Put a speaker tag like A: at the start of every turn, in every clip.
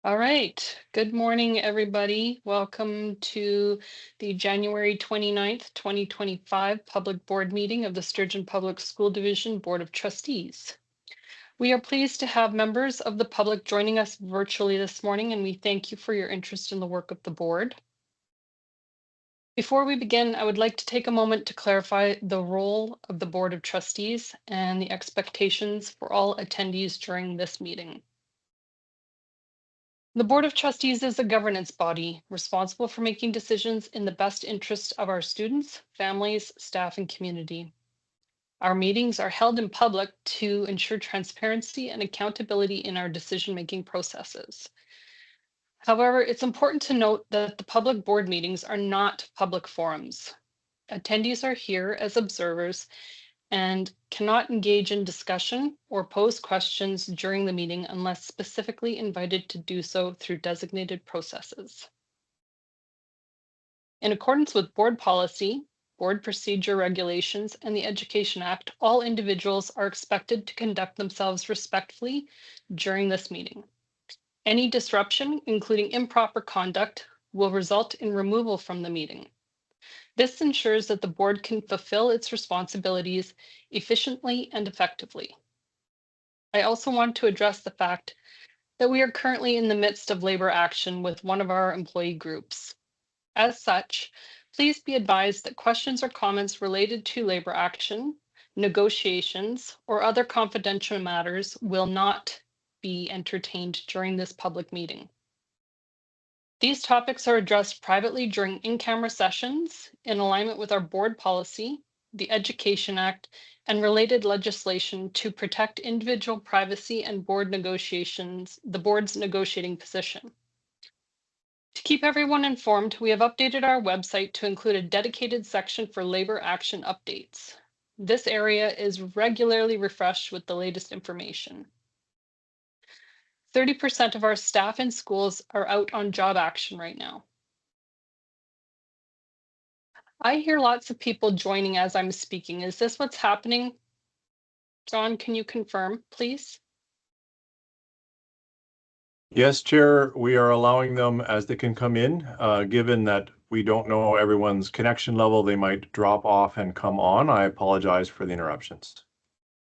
A: All right. Good morning, everybody. Welcome to the January 29th, 2025 Public Board Meeting of the Sturgeon Public School Division Board of Trustees. We are pleased to have members of the public joining us virtually this morning, and we thank you for your interest in the work of the board. Before we begin, I would like to take a moment to clarify the role of the Board of Trustees and the expectations for all attendees during this meeting. The Board of Trustees is a governance body responsible for making decisions in the best interest of our students, families, staff, and community. Our meetings are held in public to ensure transparency and accountability in our decision-making processes. However, it's important to note that the public board meetings are not public forums. Attendees are here as observers and cannot engage in discussion or pose questions during the meeting unless specifically invited to do so through designated processes. In accordance with board policy, board procedure regulations, and the Education Act, all individuals are expected to conduct themselves respectfully during this meeting. Any disruption, including improper conduct, will result in removal from the meeting. This ensures that the board can fulfill its responsibilities efficiently and effectively. I also want to address the fact that we are currently in the midst of labor action with one of our employee groups. As such, please be advised that questions or comments related to labor action, negotiations, or other confidential matters will not be entertained during this public meeting. These topics are addressed privately during in-camera sessions in alignment with our board policy, the Education Act, and related legislation to protect individual privacy and board negotiations, the board's negotiating position. To keep everyone informed, we have updated our website to include a dedicated section for labor action updates. This area is regularly refreshed with the latest information. 30% of our staff in schools are out on job action right now. I hear lots of people joining as I'm speaking. Is this what's happening? John, can you confirm, please?
B: Yes, Chair, we are allowing them as they can come in. Given that we don't know everyone's connection level, they might drop off and come on. I apologize for the interruptions.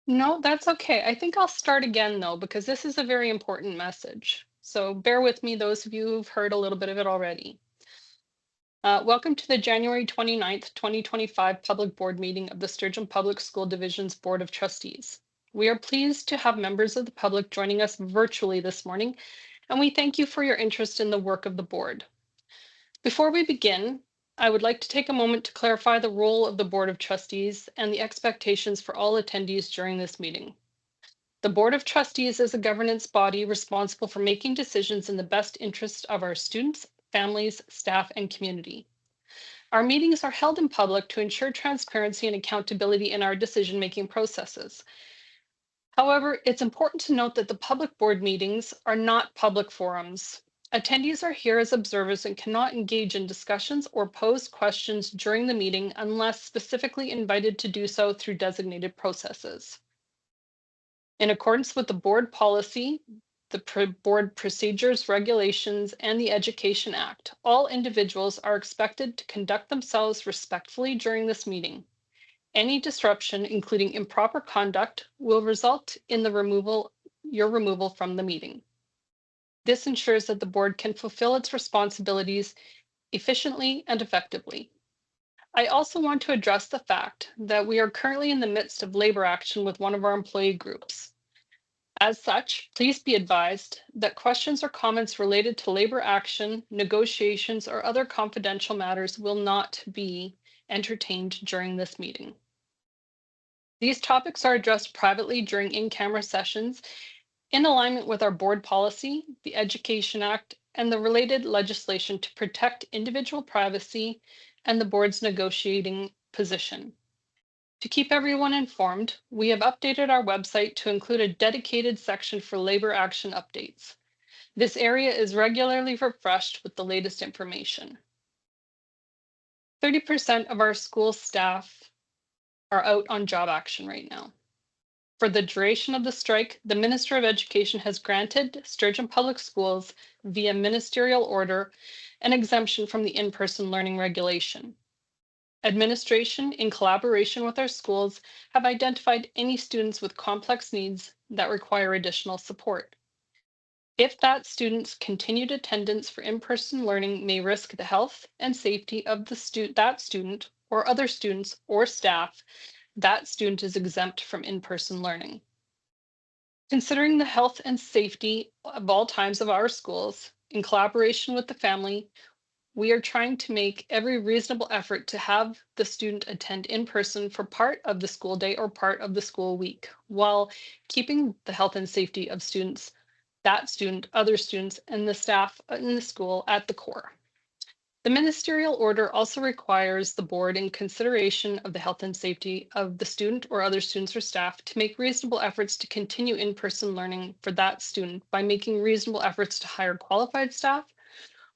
A: No, that's okay. I think I'll start again though, because this is a very important message. So bear with me, those of you who've heard a little bit of it already. Welcome to the January 29th, 2025 Public Board Meeting of the Sturgeon Public School Division's Board of Trustees. We are pleased to have members of the public joining us virtually this morning, and we thank you for your interest in the work of the board. Before we begin, I would like to take a moment to clarify the role of the Board of Trustees and the expectations for all attendees during this meeting. The Board of Trustees is a governance body responsible for making decisions in the best interest of our students, families, staff, and community. Our meetings are held in public to ensure transparency and accountability in our decision-making processes. However, it's important to note that the public board meetings are not public forums. Attendees are here as observers and cannot engage in discussions or pose questions during the meeting unless specifically invited to do so through designated processes. In accordance with the board policy, the board procedures, regulations, and the Education Act, all individuals are expected to conduct themselves respectfully during this meeting. Any disruption, including improper conduct, will result in your removal from the meeting. This ensures that the board can fulfill its responsibilities efficiently and effectively. I also want to address the fact that we are currently in the midst of labor action with one of our employee groups. As such, please be advised that questions or comments related to labor action, negotiations, or other confidential matters will not be entertained during this meeting. These topics are addressed privately during in-camera sessions in alignment with our board policy, the Education Act, and the related legislation to protect individual privacy and the board's negotiating position. To keep everyone informed, we have updated our website to include a dedicated section for labor action updates. This area is regularly refreshed with the latest information. 30% of our school staff are out on job action right now. For the duration of the strike, the Minister of Education has granted Sturgeon Public Schools via ministerial order an exemption from the in-person learning regulation. Administration, in collaboration with our schools, have identified any students with complex needs that require additional support. If that student's continued attendance for in-person learning may risk the health and safety of that student or other students or staff, that student is exempt from in-person learning. Considering the health and safety of all times of our schools, in collaboration with the family, we are trying to make every reasonable effort to have the student attend in person for part of the school day or part of the school week, while keeping the health and safety of students, that student, other students, and the staff in the school at the core. The ministerial order also requires the board, in consideration of the health and safety of the student or other students or staff, to make reasonable efforts to continue in-person learning for that student by making reasonable efforts to hire qualified staff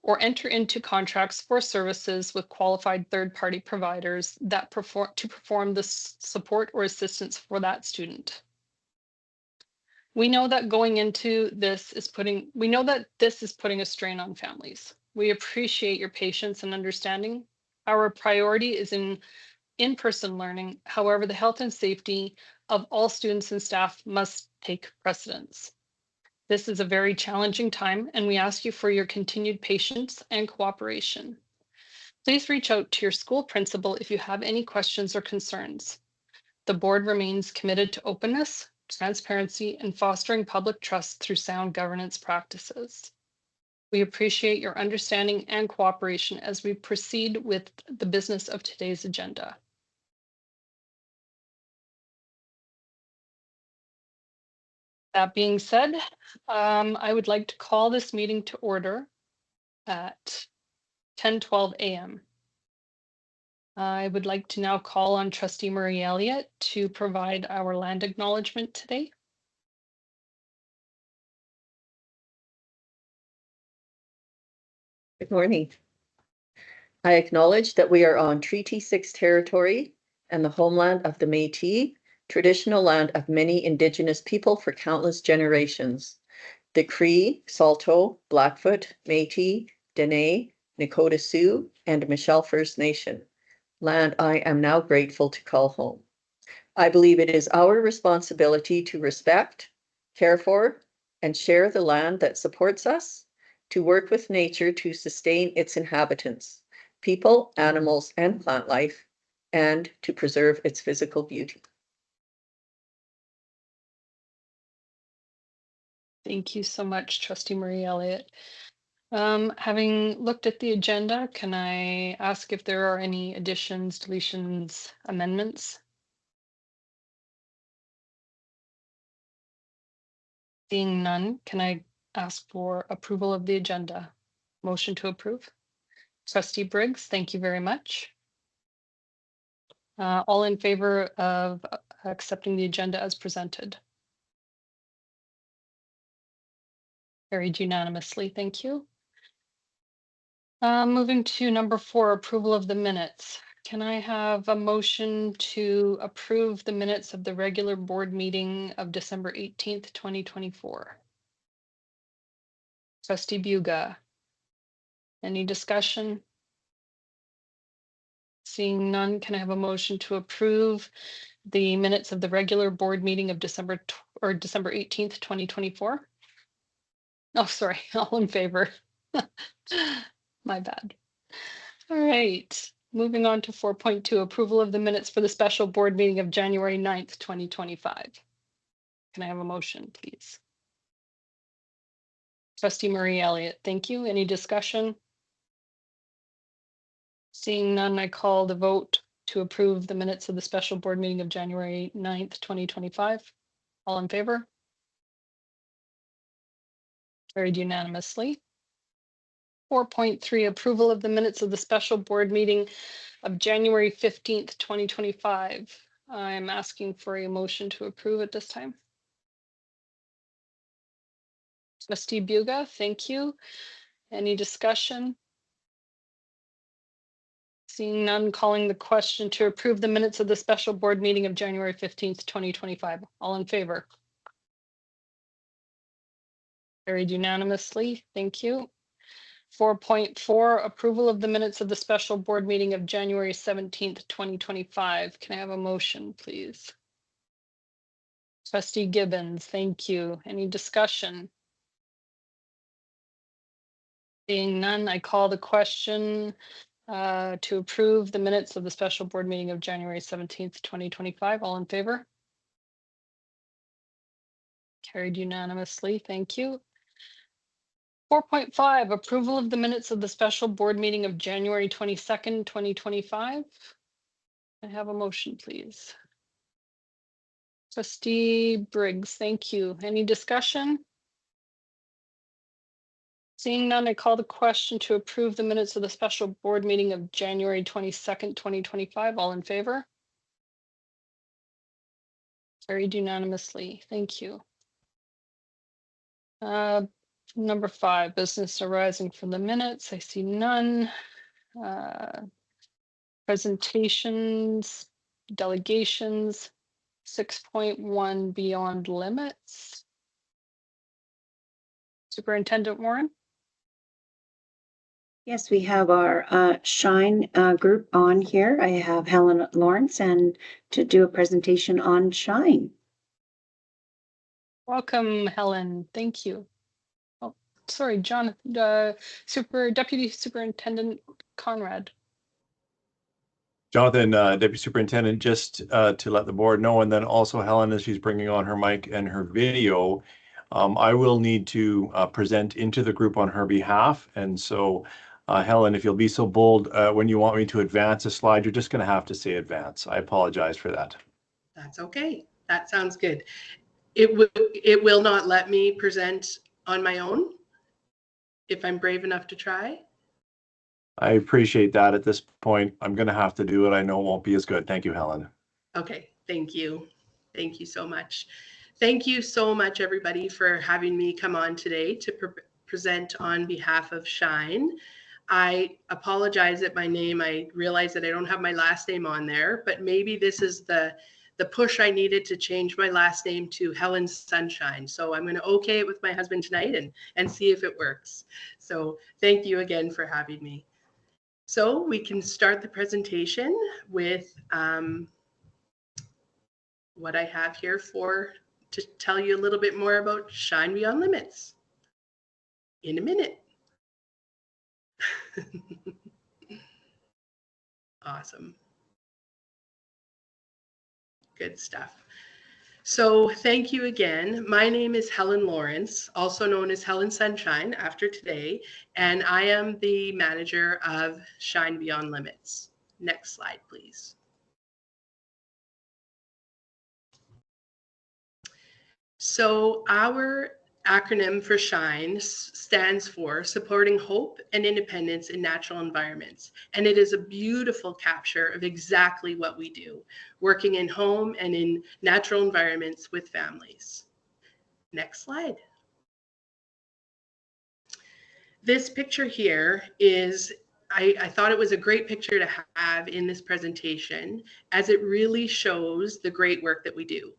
A: or enter into contracts for services with qualified third-party providers that perform the support or assistance for that student. We know that this is putting a strain on families. We appreciate your patience and understanding. Our priority is in-person learning. However, the health and safety of all students and staff must take precedence. This is a very challenging time, and we ask you for your continued patience and cooperation. Please reach out to your school principal if you have any questions or concerns. The board remains committed to openness, transparency, and fostering public trust through sound governance practices. We appreciate your understanding and cooperation as we proceed with the business of today's agenda. That being said, I would like to call this meeting to order at 10:12 a.m. I would like to now call on Trustee Murray Elliott to provide our land acknowledgement today.
C: Good morning. I acknowledge that we are on Treaty 6 territory and the homeland of the Métis, traditional land of many Indigenous people for countless generations. The Cree, Saulteaux, Blackfoot, Métis, Dene, Nakota Sioux, and Michelle First Nation, land I am now grateful to call home. I believe it is our responsibility to respect, care for, and share the land that supports us, to work with nature to sustain its inhabitants, people, animals, and plant life, and to preserve its physical beauty.
A: Thank you so much, Trustee Murray Elliott. Having looked at the agenda, can I ask if there are any additions, deletions, amendments? Seeing none, can I ask for approval of the agenda? Motion to approve. Trustee Briggs, thank you very much. All in favor of accepting the agenda as presented? Carried unanimously, thank you. Moving to number 4, approval of the minutes. Can I have a motion to approve the minutes of the regular board meeting of December 18th, 2024? Trustee Buga. Any discussion? Seeing none, can I have a motion to approve the minutes of the regular board meeting of December 18th, 2024? Oh, sorry, all in favor. My bad. All right, moving on to 4.2, approval of the minutes for the special board meeting of January 9th, 2025. Can I have a motion, please? Trustee Murray Elliott, thank you. Any discussion? Seeing none, I call the vote to approve the minutes of the special board meeting of January 9th, 2025. All in favor? Carried unanimously. 4.3, approval of the minutes of the special board meeting of January 15th, 2025. I'm asking for a motion to approve at this time. Trustee Buga, thank you. Any discussion? Seeing none, calling the question to approve the minutes of the special board meeting of January 15th, 2025. All in favor? Carried unanimously. Thank you. 4.4, approval of the minutes of the special board meeting of January 17th, 2025. Can I have a motion, please? Trustee Gibbons, thank you. Any discussion? Seeing none, I call the question to approve the minutes of the special board meeting of January 17th, 2025. All in favor? Carried unanimously. Thank you. 4.5, approval of the minutes of the special board meeting of January 22nd, 2025. I have a motion, please. Trustee Briggs, thank you. Any discussion? Seeing none, I call the question to approve the minutes of the special board meeting of January 22nd, 2025. All in favor? Carried unanimously. Thank you. Number 5, business arising from the minutes. I see none. Presentations, delegations, 6.1 beyond limits. Superintendent Warren?
D: Yes, we have our Shine group on here. I have Helen Lawrence and to do a presentation on Shine.
A: Welcome, Helen. Thank you. Oh, sorry, Jonathan, Deputy Superintendent Conrad.
B: Jonathan, Deputy Superintendent, just to let the board know, and then also Helen, as she's bringing on her mic and her video, I will need to present into the group on her behalf. And so, Helen, if you'll be so bold, when you want me to advance a slide, you're just going to have to say advance. I apologize for that.
E: That's okay. That sounds good. It will not let me present on my own if I'm brave enough to try.
B: I appreciate that. At this point, I'm going to have to do it. I know it won't be as good. Thank you, Helen.
E: Okay, thank you. Thank you so much. Thank you so much, everybody, for having me come on today to present on behalf of Shine. I apologize at my name. I realize that I don't have my last name on there, but maybe this is the push I needed to change my last name to Helen Sunshine. So I'm going to okay it with my husband tonight and see if it works. So thank you again for having me. So we can start the presentation with what I have here to tell you a little bit more about Shine Beyond Limits in a minute. Awesome. Good stuff. So thank you again. My name is Helen Lawrence, also known as Helen Sunshine after today, and I am the manager of Shine Beyond Limits. Next slide, please. So our acronym for SHINE stands for Supporting Hope and Independence in Natural Environments. And it is a beautiful capture of exactly what we do, working in home and in natural environments with families. Next slide. This picture here is, I thought it was a great picture to have in this presentation, as it really shows the great work that we do.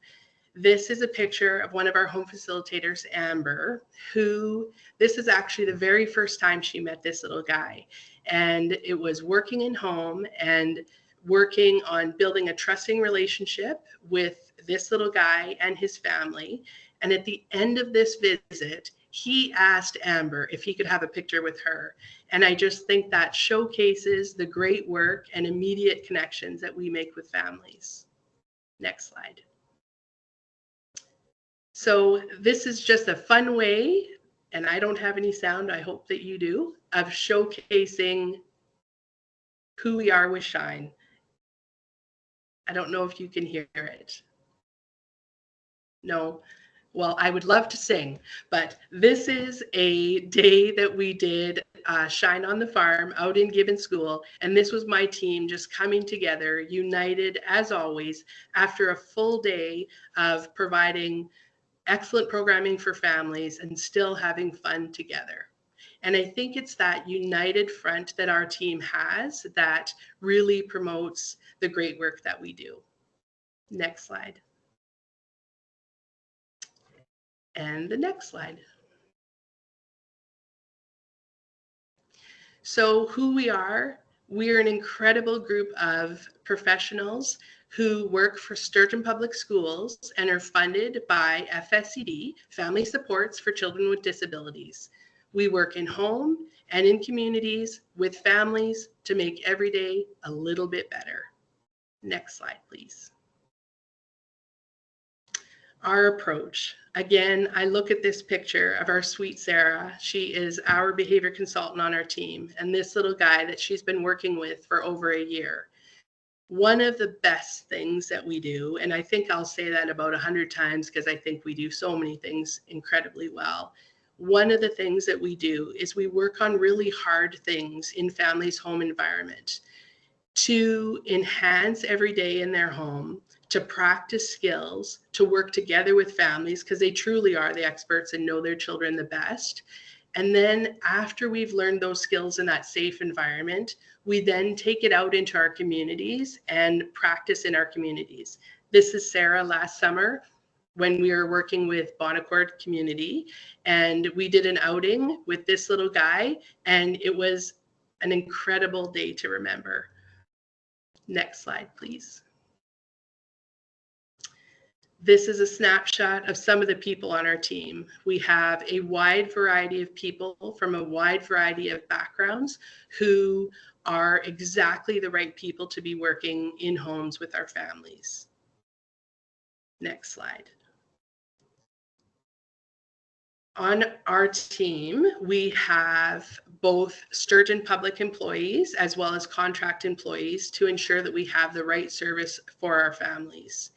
E: This is a picture of one of our home facilitators, Amber, this is actually the very first time she met this little guy. And it was working in home and working on building a trusting relationship with this little guy and his family. And at the end of this visit, he asked Amber if he could have a picture with her. And I just think that showcases the great work and immediate connections that we make with families. Next slide. So this is just a fun way, and I don't have any sound, I hope that you do, of showcasing who we are with Shine. I don't know if you can hear it. No? Well, I would love to sing, but this is a day that we did Shine on the Farm out in Gibbon School, and this was my team just coming together, united as always, after a full day of providing excellent programming for families and still having fun together. And I think it's that united front that our team has that really promotes the great work that we do. Next slide. And the next slide. So who we are an incredible group of professionals who work for Sturgeon Public Schools and are funded by FSCD, Family Supports for Children with Disabilities. We work in home and in communities with families to make every day a little bit better. Next slide, please. Our approach. Again, I look at this picture of our sweet Sarah. She is our behavior consultant on our team, and this little guy that she's been working with for over a year. One of the best things that we do, and I think I'll say that about 100 times because I think we do so many things incredibly well. One of the things that we do is we work on really hard things in families' home environment to enhance every day in their home, to practice skills, to work together with families because they truly are the experts and know their children the best. And then after we've learned those skills in that safe environment, we then take it out into our communities and practice in our communities. This is Sarah last summer when we were working with Bonaccord community, and we did an outing with this little guy, and it was an incredible day to remember. Next slide, please. This is a snapshot of some of the people on our team. We have a wide variety of people from a wide variety of backgrounds who are exactly the right people to be working in homes with our families. Next slide. On our team, we have both Sturgeon public employees as well as contract employees to ensure that we have the right service for our families.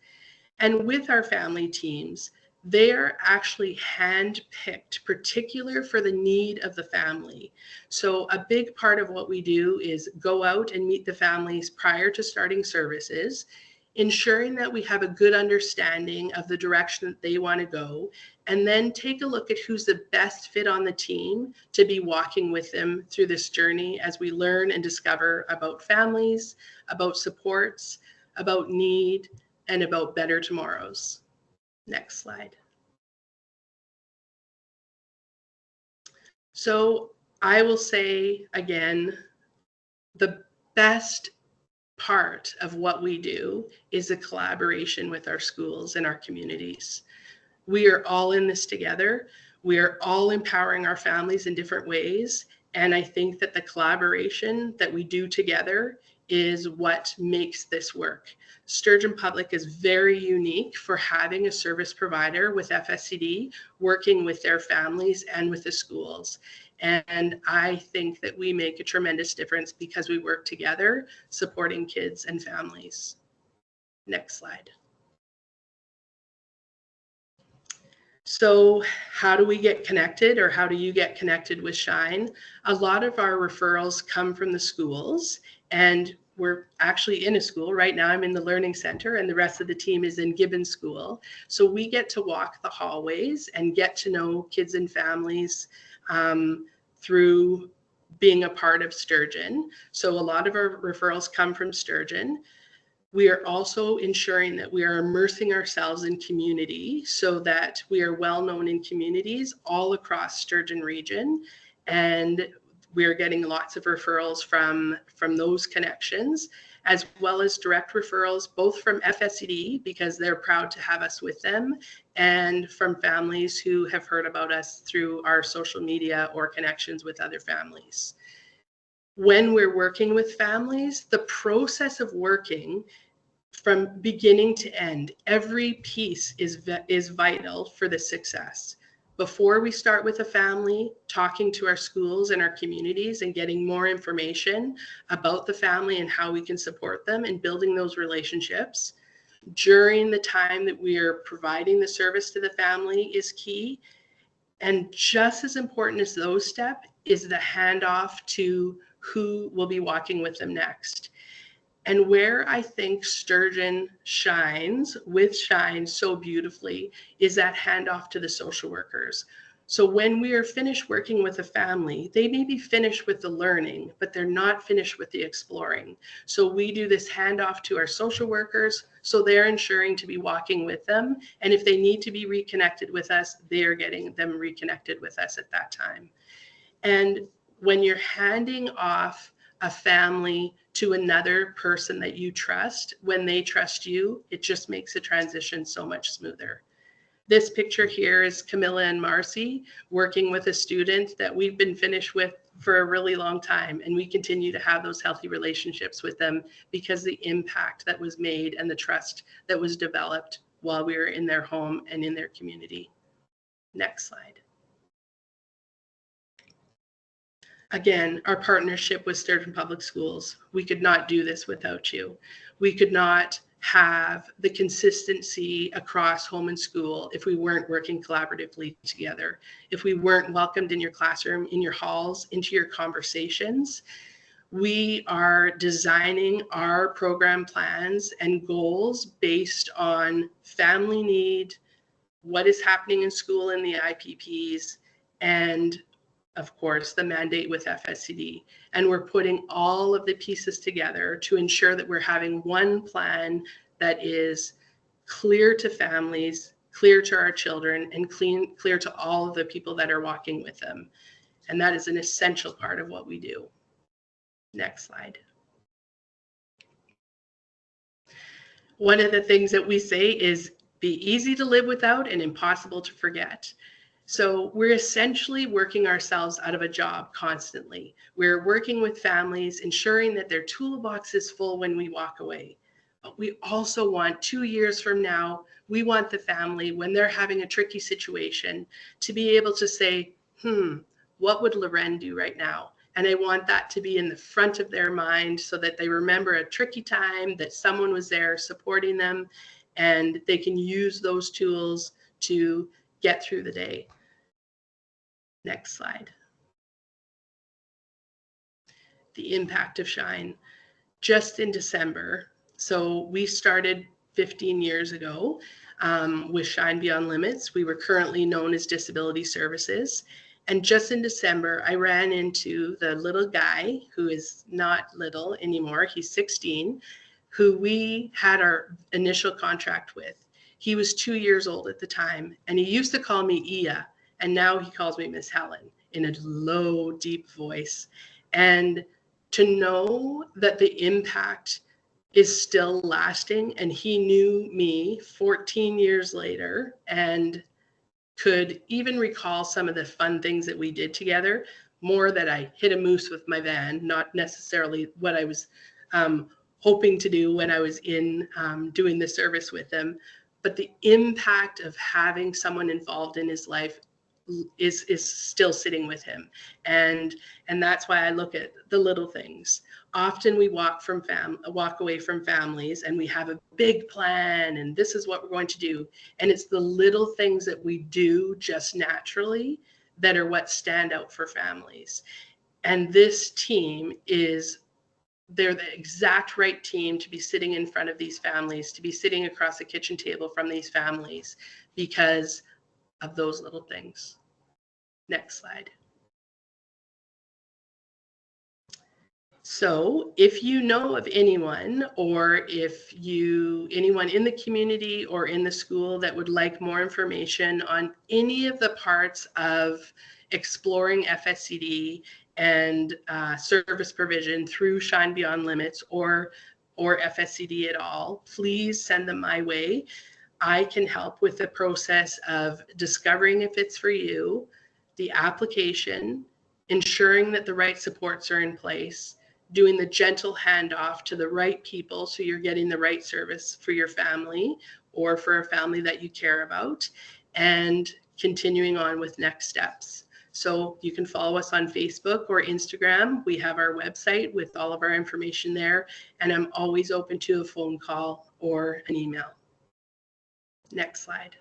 E: And with our family teams, they are actually hand-picked, particular for the need of the family. So a big part of what we do is go out and meet the families prior to starting services, ensuring that we have a good understanding of the direction that they want to go, and then take a look at who's the best fit on the team to be walking with them through this journey as we learn and discover about families, about supports, about need, and about better tomorrows. Next slide. So I will say again, the best part of what we do is a collaboration with our schools and our communities. We are all in this together. We are all empowering our families in different ways. And I think that the collaboration that we do together is what makes this work. Sturgeon Public is very unique for having a service provider with FSCD working with their families and with the schools. And I think that we make a tremendous difference because we work together supporting kids and families. Next slide. So how do we get connected, or how do you get connected with Shine? A lot of our referrals come from the schools, and we're actually in a school right now. I'm in the Learning Center and the rest of the team is in Gibbon School. So we get to walk the hallways and get to know kids and families through being a part of Sturgeon. So a lot of our referrals come from Sturgeon. We are also ensuring that we are immersing ourselves in community so that we are well known in communities all across Sturgeon region. And we're getting lots of referrals from those connections, as well as direct referrals, both from FSCD, because they're proud to have us with them, and from families who have heard about us through our social media or connections with other families. When we're working with families, the process of working from beginning to end, every piece is vital for the success. Before we start with a family, talking to our schools and our communities and getting more information about the family and how we can support them and building those relationships. During the time that we are providing the service to the family is key. And just as important as those steps is the handoff to who will be walking with them next. And where I think Sturgeon shines with Shine so beautifully is that handoff to the social workers. So when we are finished working with a family, they may be finished with the learning, but they're not finished with the exploring. So we do this handoff to our social workers, so they're ensuring to be walking with them. And if they need to be reconnected with us, they're getting them reconnected with us at that time. And when you're handing off a family to another person that you trust, when they trust you, it just makes the transition so much smoother. This picture here is Camilla and Marcy working with a student that we've been finished with for a really long time. And we continue to have those healthy relationships with them because the impact that was made and the trust that was developed while we were in their home and in their community. Next slide. Again, our partnership with Sturgeon Public Schools. We could not do this without you. We could not have the consistency across home and school if we weren't working collaboratively together, if we weren't welcomed in your classroom, in your halls, into your conversations. We are designing our program plans and goals based on family need, what is happening in school in the IPPs, and of course, the mandate with FSCD. And we're putting all of the pieces together to ensure that we're having one plan that is clear to families, clear to our children, and clear to all of the people that are walking with them. And that is an essential part of what we do. Next slide. One of the things that we say is be easy to live without and impossible to forget. So we're essentially working ourselves out of a job constantly. We're working with families, ensuring that their toolbox is full when we walk away. But we also want 2 years from now, we want the family, when they're having a tricky situation, to be able to say, what would Loren do right now? And I want that to be in the front of their mind so that they remember a tricky time, that someone was there supporting them, and they can use those tools to get through the day. Next slide. The impact of Shine. Just in December, so we started 15 years ago with Shine Beyond Limits. We were currently known as Disability Services. And just in December, I ran into the little guy who is not little anymore. He's 16, who we had our initial contract with. He was 2 years old at the time, and he used to call me Ia, and now he calls me Miss Helen in a low, deep voice. And to know that the impact is still lasting, and he knew me 14 years later and could even recall some of the fun things that we did together, more that I hit a moose with my van, not necessarily what I was hoping to do when I was in doing the service with him. But the impact of having someone involved in his life is still sitting with him. And that's why I look at the little things. Often we walk away from families and we have a big plan and this is what we're going to do. And it's the little things that we do just naturally that are what stand out for families. And this team they're the exact right team to be sitting in front of these families, to be sitting across the kitchen table from these families because of those little things. Next slide. So if you know of anyone, or if anyone in the community or in the school that would like more information on any of the parts of exploring FSCD and service provision through Shine Beyond Limits or FSCD at all, please send them my way. I can help with the process of discovering if it's for you, the application, ensuring that the right supports are in place, doing the gentle handoff to the right people so you're getting the right service for your family or for a family that you care about, and continuing on with next steps. So you can follow us on Facebook or Instagram. We have our website with all of our information there, and I'm always open to a phone call or an email. Next slide.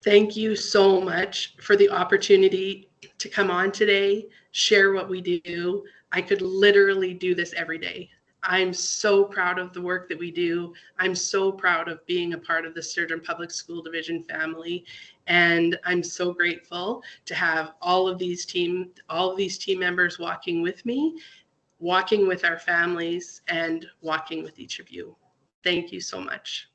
E: Thank you so much for the opportunity to come on today, share what we do. I could literally do this every day. I'm so proud of the work that we do. I'm so proud of being a part of the Sturgeon Public School Division family. And I'm so grateful to have all of these team members walking with me, walking with our families, and walking with each of you. Thank you so much.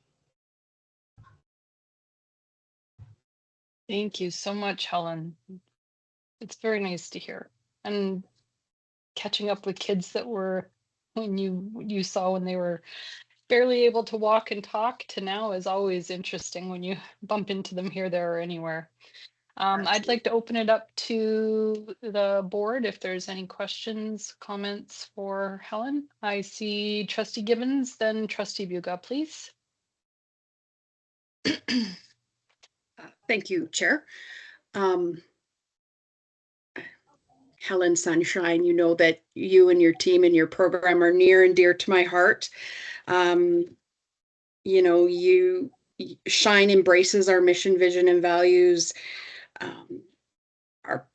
A: Thank you so much, Helen. It's very nice to hear. And catching up with kids that were when you saw when they were barely able to walk and talk to now is always interesting when you bump into them here, there, or anywhere. I'd like to open it up to the board if there's any questions, comments for Helen. I see Trustee Gibbons, then Trustee Buga, please.
F: Thank you, Chair. Helen Sunshine, you know that you and your team and your program are near and dear to my heart. You know, Shine embraces our mission, vision, and values, our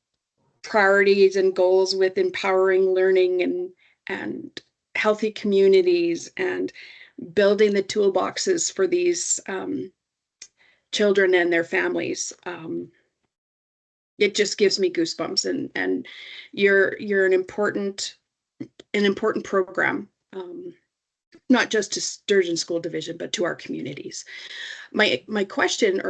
F: priorities and goals with empowering learning and healthy communities and building the toolboxes for these children and their families. It just gives me goosebumps, and you're an important program, not just to Sturgeon School Division, but to our communities. My question,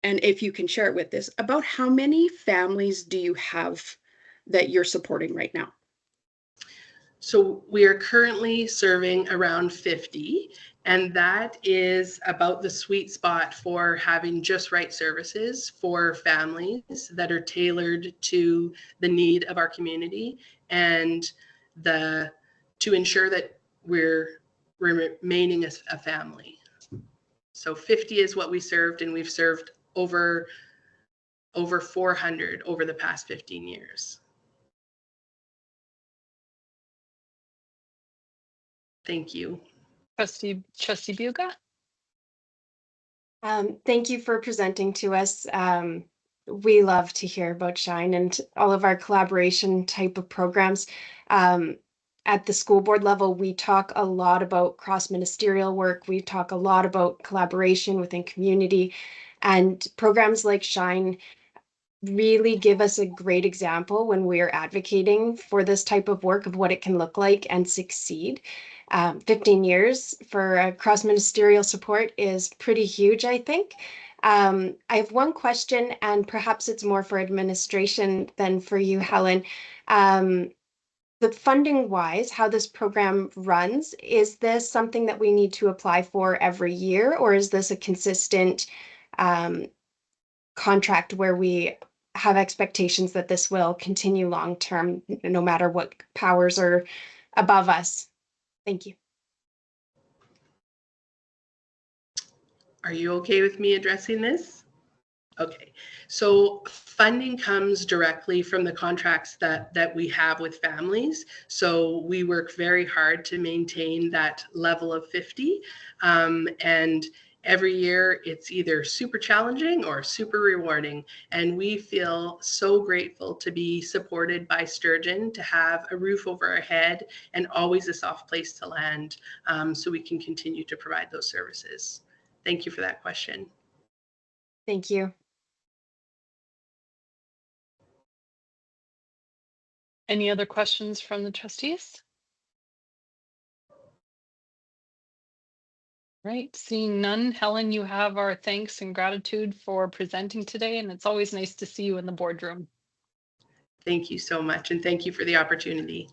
F: and if you can share it with this, about how many families do you have that you're supporting right now?
E: So we are currently serving around 50, and that is about the sweet spot for having just right services for families that are tailored to the need of our community and to ensure that we're remaining a family. So 50 is what we served, and we've served over 400 over the past 15 years. Thank you.
A: Trustee Buga.
G: Thank you for presenting to us. We love to hear about Shine and all of our collaboration type of programs. At the school board level, we talk a lot about cross-ministerial work. We talk a lot about collaboration within community, and programs like Shine really give us a great example when we're advocating for this type of work of what it can look like and succeed. 15 years for cross-ministerial support is pretty huge, I think. I have one question, and perhaps it's more for administration than for you, Helen. The funding wise, how this program runs, is this something that we need to apply for every year, or is this a consistent contract where we have expectations that this will continue long term, no matter what powers are above us? Thank you.
E: Are you okay with me addressing this? Okay, so funding comes directly from the contracts that we have with families. So we work very hard to maintain that level of 50. And every year it's either super challenging or super rewarding. And we feel so grateful to be supported by Sturgeon, to have a roof over our head and always a soft place to land, so we can continue to provide those services. Thank you for that question.
G: Thank you.
A: Any other questions from the trustees? Right, seeing none. Helen, you have our thanks and gratitude for presenting today, and it's always nice to see you in the boardroom.
E: Thank you so much, and thank you for the opportunity.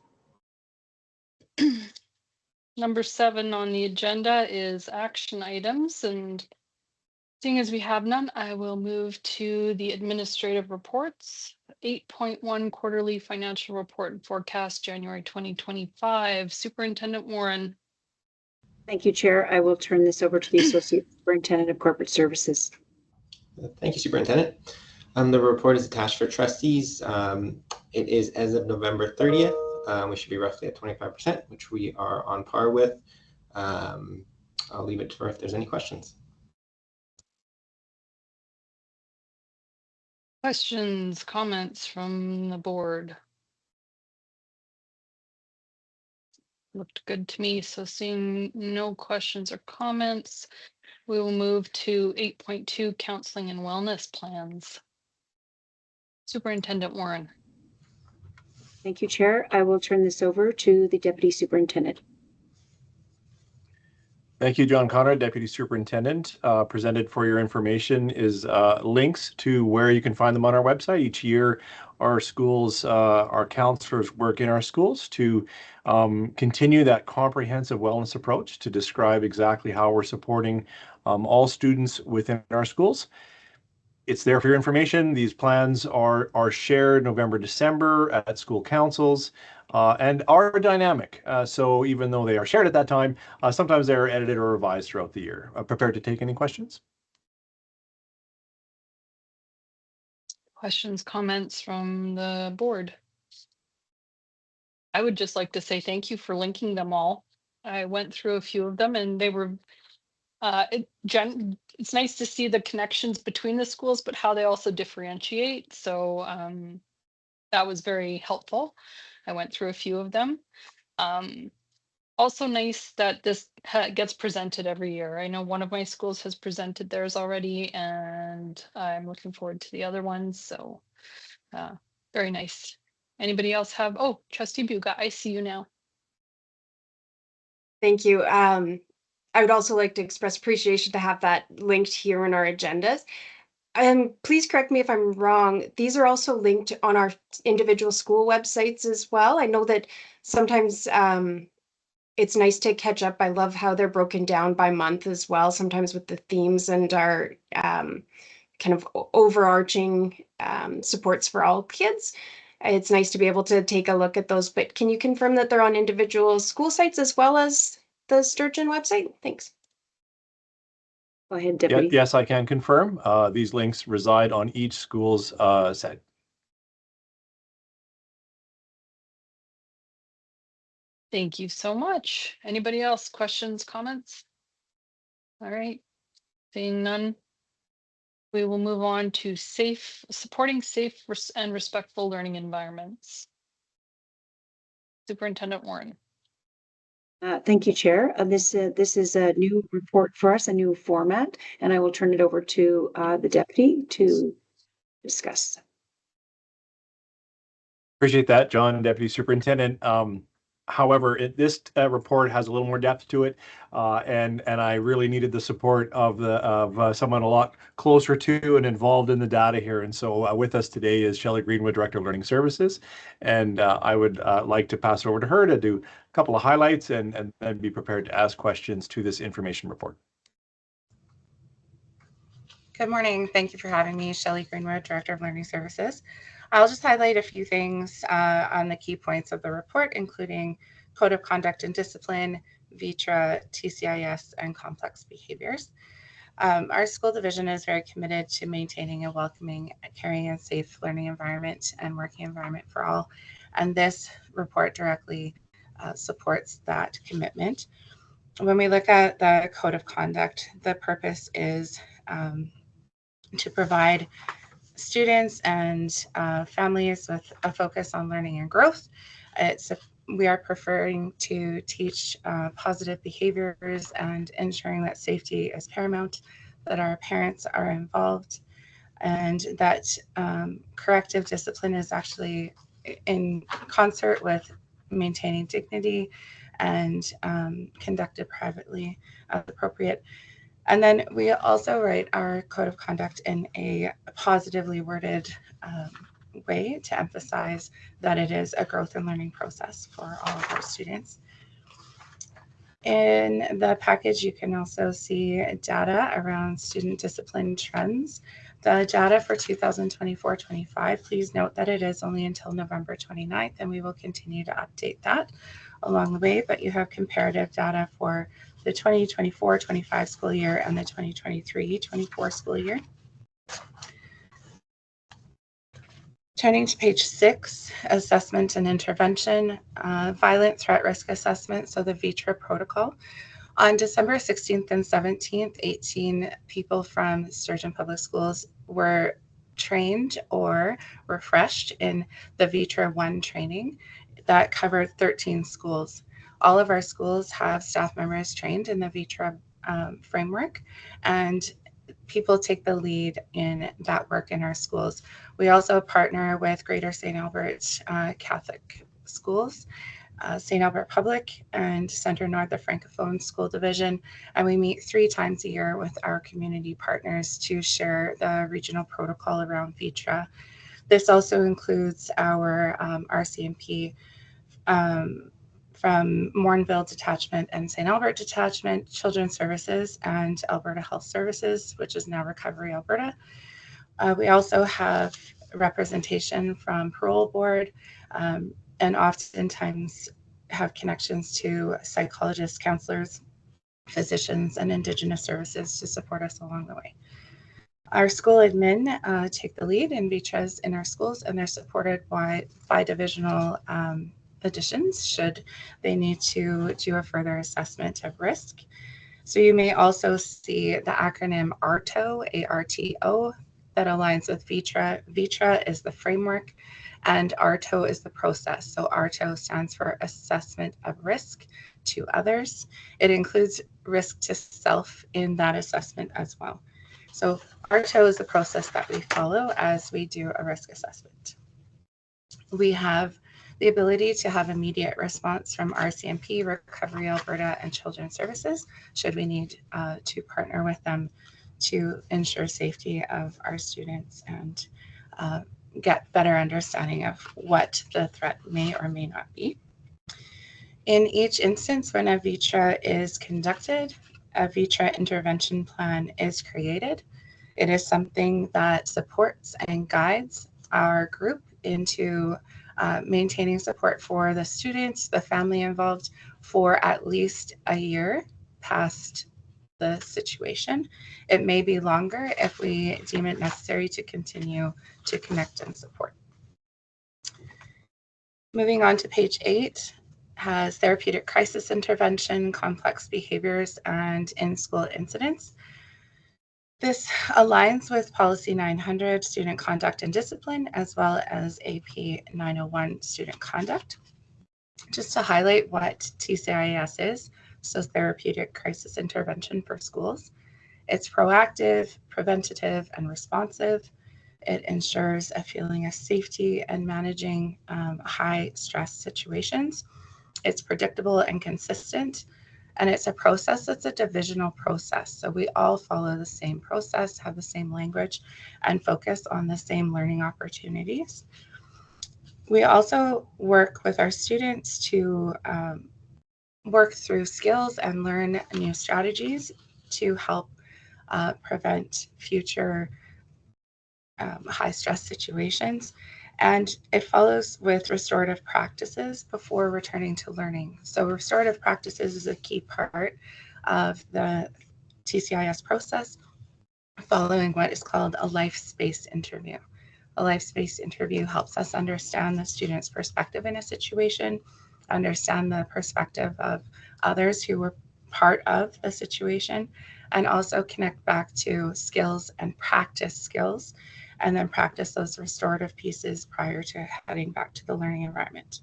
A: Number 7 on the agenda is action items, and seeing as we have none, I will move to the administrative reports. 8.1 quarterly financial report and forecast January 2025. Superintendent Warren.
D: Thank you, Chair. I will turn this over to the Associate Superintendent of Corporate Services.
H: Thank you, Superintendent. The report is attached for trustees. It is as of November 30th. We should be roughly at 25%, which we are on par with. I'll leave it for if there's any questions.
A: Questions, comments from the board? looked good to me. So seeing no questions or comments, we will move to 8.2 counseling and wellness plans. Superintendent Warren.
D: Thank you, Chair. I will turn this over to the Deputy Superintendent.
B: Thank you, John Conrad, Deputy Superintendent. Presented for your information is links to where you can find them on our website. Each year, our schools, our counselors work in our schools to continue that comprehensive wellness approach to describe exactly how we're supporting all students within our schools. It's there for your information. These plans are shared November, December at school councils and are dynamic. So even though they are shared at that time, sometimes they're edited or revised throughout the year. Prepared to take any questions?
A: Questions, comments from the board? I would just like to say thank you for linking them all. I went through a few of them and they were it's nice to see the connections between the schools, but how they also differentiate. So that was very helpful. I went through a few of them. Also nice that this gets presented every year. I know one of my schools has presented theirs already, and I'm looking forward to the other ones. So very nice. Anybody else have? Oh, Trustee Buga, I see you now.
G: Thank you. I would also like to express appreciation to have that linked here in our agendas. Please correct me if I'm wrong. These are also linked on our individual school websites as well. I know that sometimes it's nice to catch up. I love how they're broken down by month as well, sometimes with the themes and our kind of overarching supports for all kids. It's nice to be able to take a look at those, but can you confirm that they're on individual school sites as well as the Sturgeon website? Thanks.
D: Go ahead, Deputy.
B: Yes, I can confirm. These links reside on each school's site.
A: Thank you so much. Anybody else? Questions, comments? All right. Seeing none, we will move on to supporting safe and respectful learning environments. Superintendent Warren.
D: Thank you, Chair. This is a new report for us, a new format, and I will turn it over to the Deputy to discuss.
B: Appreciate that, John, Deputy Superintendent. However, this report has a little more depth to it, and I really needed the support of someone a lot closer to and involved in the data here. And so with us today is Shelley Greenwood, Director of Learning Services, and I would like to pass it over to her to do a couple of highlights and then be prepared to ask questions to this information report.
I: Good morning. Thank you for having me, Shelley Greenwood, Director of Learning Services. I'll just highlight a few things on the key points of the report, including Code of Conduct and Discipline, VITRA, TCIS, and complex behaviors. Our school division is very committed to maintaining a welcoming, caring, and safe learning environment and working environment for all. And this report directly supports that commitment. When we look at the Code of Conduct, the purpose is to provide students and families with a focus on learning and growth. We are preferring to teach positive behaviors and ensuring that safety is paramount, that our parents are involved, and that corrective discipline is actually in concert with maintaining dignity and conducted privately as appropriate. And then we also write our Code of Conduct in a positively worded way to emphasize that it is a growth and learning process for all of our students. In the package, you can also see data around student discipline trends. The data for 2024-25, please note that it is only until November 29th, and we will continue to update that along the way, but you have comparative data for the 2024-25 school year and the 2023-24 school year. Turning to page 6, assessment and intervention, violent threat risk assessment, so the VITRA protocol. On December 16th and 17th, 18 people from Sturgeon Public Schools were trained or refreshed in the VITRA 1 training that covered 13 schools. All of our schools have staff members trained in the VITRA framework, and people take the lead in that work in our schools. We also partner with Greater St. Albert Catholic Schools, St. Albert Public, and Centre Nord, the Francophone School Division, and we meet 3 times a year with our community partners to share the regional protocol around VITRA. This also includes our RCMP from Morinville Detachment and St. Albert Detachment, Children's Services, and Alberta Health Services, which is now Recovery Alberta. We also have representation from Parole Board, and oftentimes have connections to psychologists, counselors, physicians, and Indigenous services to support us along the way. Our school admin take the lead in VITRAs in our schools, and they're supported by divisional additions should they need to do a further assessment of risk. So you may also see the acronym ARTO, A-R-T-O, that aligns with VITRA. VITRA is the framework and ARTO is the process. So ARTO stands for Assessment of Risk to Others. It includes risk to self in that assessment as well. So ARTO is the process that we follow as we do a risk assessment. We have the ability to have immediate response from RCMP, Recovery Alberta, and Children's Services should we need to partner with them to ensure safety of our students and get better understanding of what the threat may or may not be. In each instance, when a VITRA is conducted, a VITRA intervention plan is created. It is something that supports and guides our group into maintaining support for the students, the family involved for at least a year past the situation. It may be longer if we deem it necessary to continue to connect and support. Moving on to page 8, has therapeutic crisis intervention, complex behaviors, and in-school incidents. This aligns with Policy 900, Student Conduct and Discipline, as well as AP 901, Student Conduct. Just to highlight what TCIS is, so Therapeutic Crisis Intervention for Schools. It's proactive, preventative, and responsive. It ensures a feeling of safety and managing high stress situations. It's predictable and consistent. And it's a process that's a divisional process. So we all follow the same process, have the same language, and focus on the same learning opportunities. We also work with our students to work through skills and learn new strategies to help prevent future high stress situations. And it follows with restorative practices before returning to learning. So restorative practices is a key part of the TCIS process, following what is called a life space interview. A life space interview helps us understand the student's perspective in a situation, understand the perspective of others who were part of the situation, and also connect back to skills and practice skills, and then practice those restorative pieces prior to heading back to the learning environment.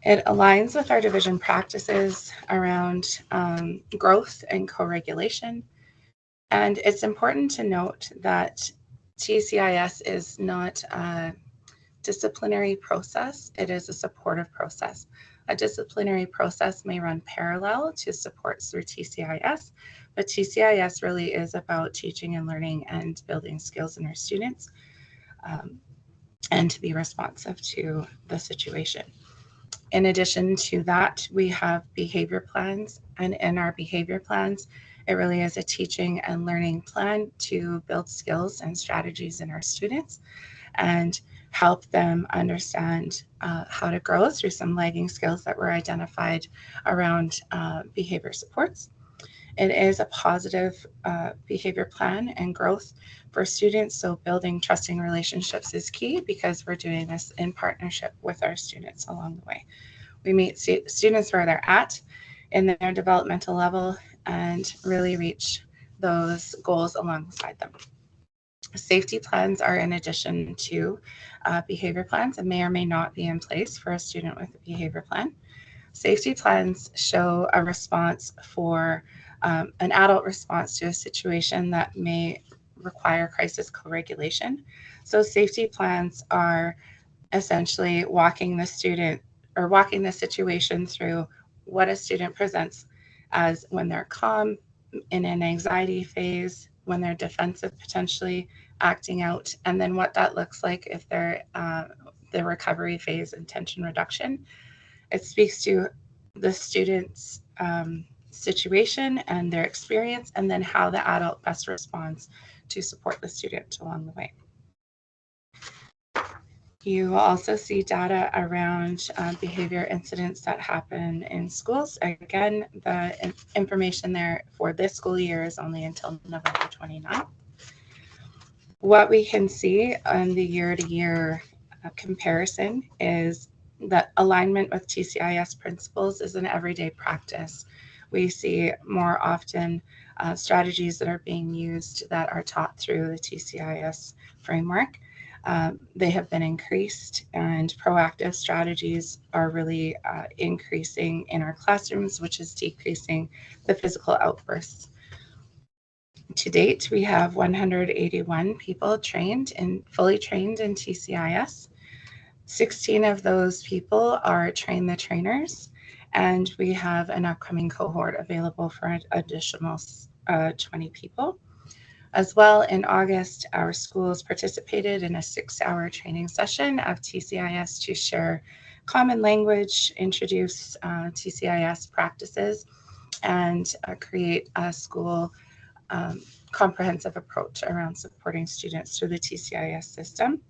I: It aligns with our division practices around growth and co-regulation. And it's important to note that TCIS is not a disciplinary process, it is a supportive process. A disciplinary process may run parallel to supports through TCIS, but TCIS really is about teaching and learning and building skills in our students and to be responsive to the situation. In addition to that, we have behavior plans, and in our behavior plans, it really is a teaching and learning plan to build skills and strategies in our students and help them understand how to grow through some lagging skills that were identified around behavior supports. It is a positive behavior plan and growth for students. So building trusting relationships is key because we're doing this in partnership with our students along the way. We meet students where they're at in their developmental level and really reach those goals alongside them. Safety plans are in addition to behavior plans and may or may not be in place for a student with a behavior plan. Safety plans show a response for an adult response to a situation that may require crisis co-regulation. So safety plans are essentially walking the student or walking the situation through what a student presents as when they're calm, in an anxiety phase, when they're defensive, potentially acting out, and then what that looks like if they're the recovery phase and tension reduction. It speaks to the student's situation and their experience, and then how the adult best responds to support the student along the way. You will also see data around behavior incidents that happen in schools. Again, the information there for this school year is only until November 29th. What we can see on the year-to-year comparison is that alignment with TCIS principles is an everyday practice. We see more often strategies that are being used that are taught through the TCIS framework. They have been increased, and proactive strategies are really increasing in our classrooms, which is decreasing the physical outbursts. To date, we have 181 people fully trained in TCIS. 16 of those people are train the trainers, and we have an upcoming cohort available for an additional 20 people. As well, in August, our schools participated in a 6-hour training session of TCIS to share common language, introduce TCIS practices, and create a school comprehensive approach around supporting students through the TCIS system.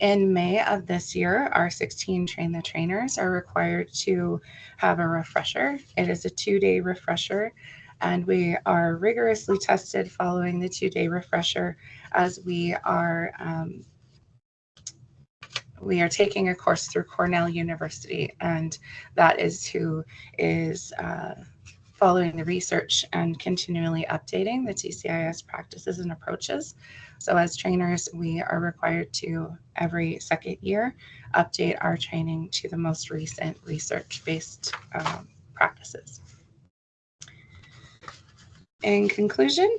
I: In May of this year, our 16 Train the Trainers are required to have a refresher. It is a 2-day refresher, and we are rigorously tested following the 2-day refresher, as we are taking a course through Cornell University, and that is who is following the research and continually updating the TCIS practices and approaches. So as trainers, we are required to, every second year, update our training to the most recent research-based practices. In conclusion,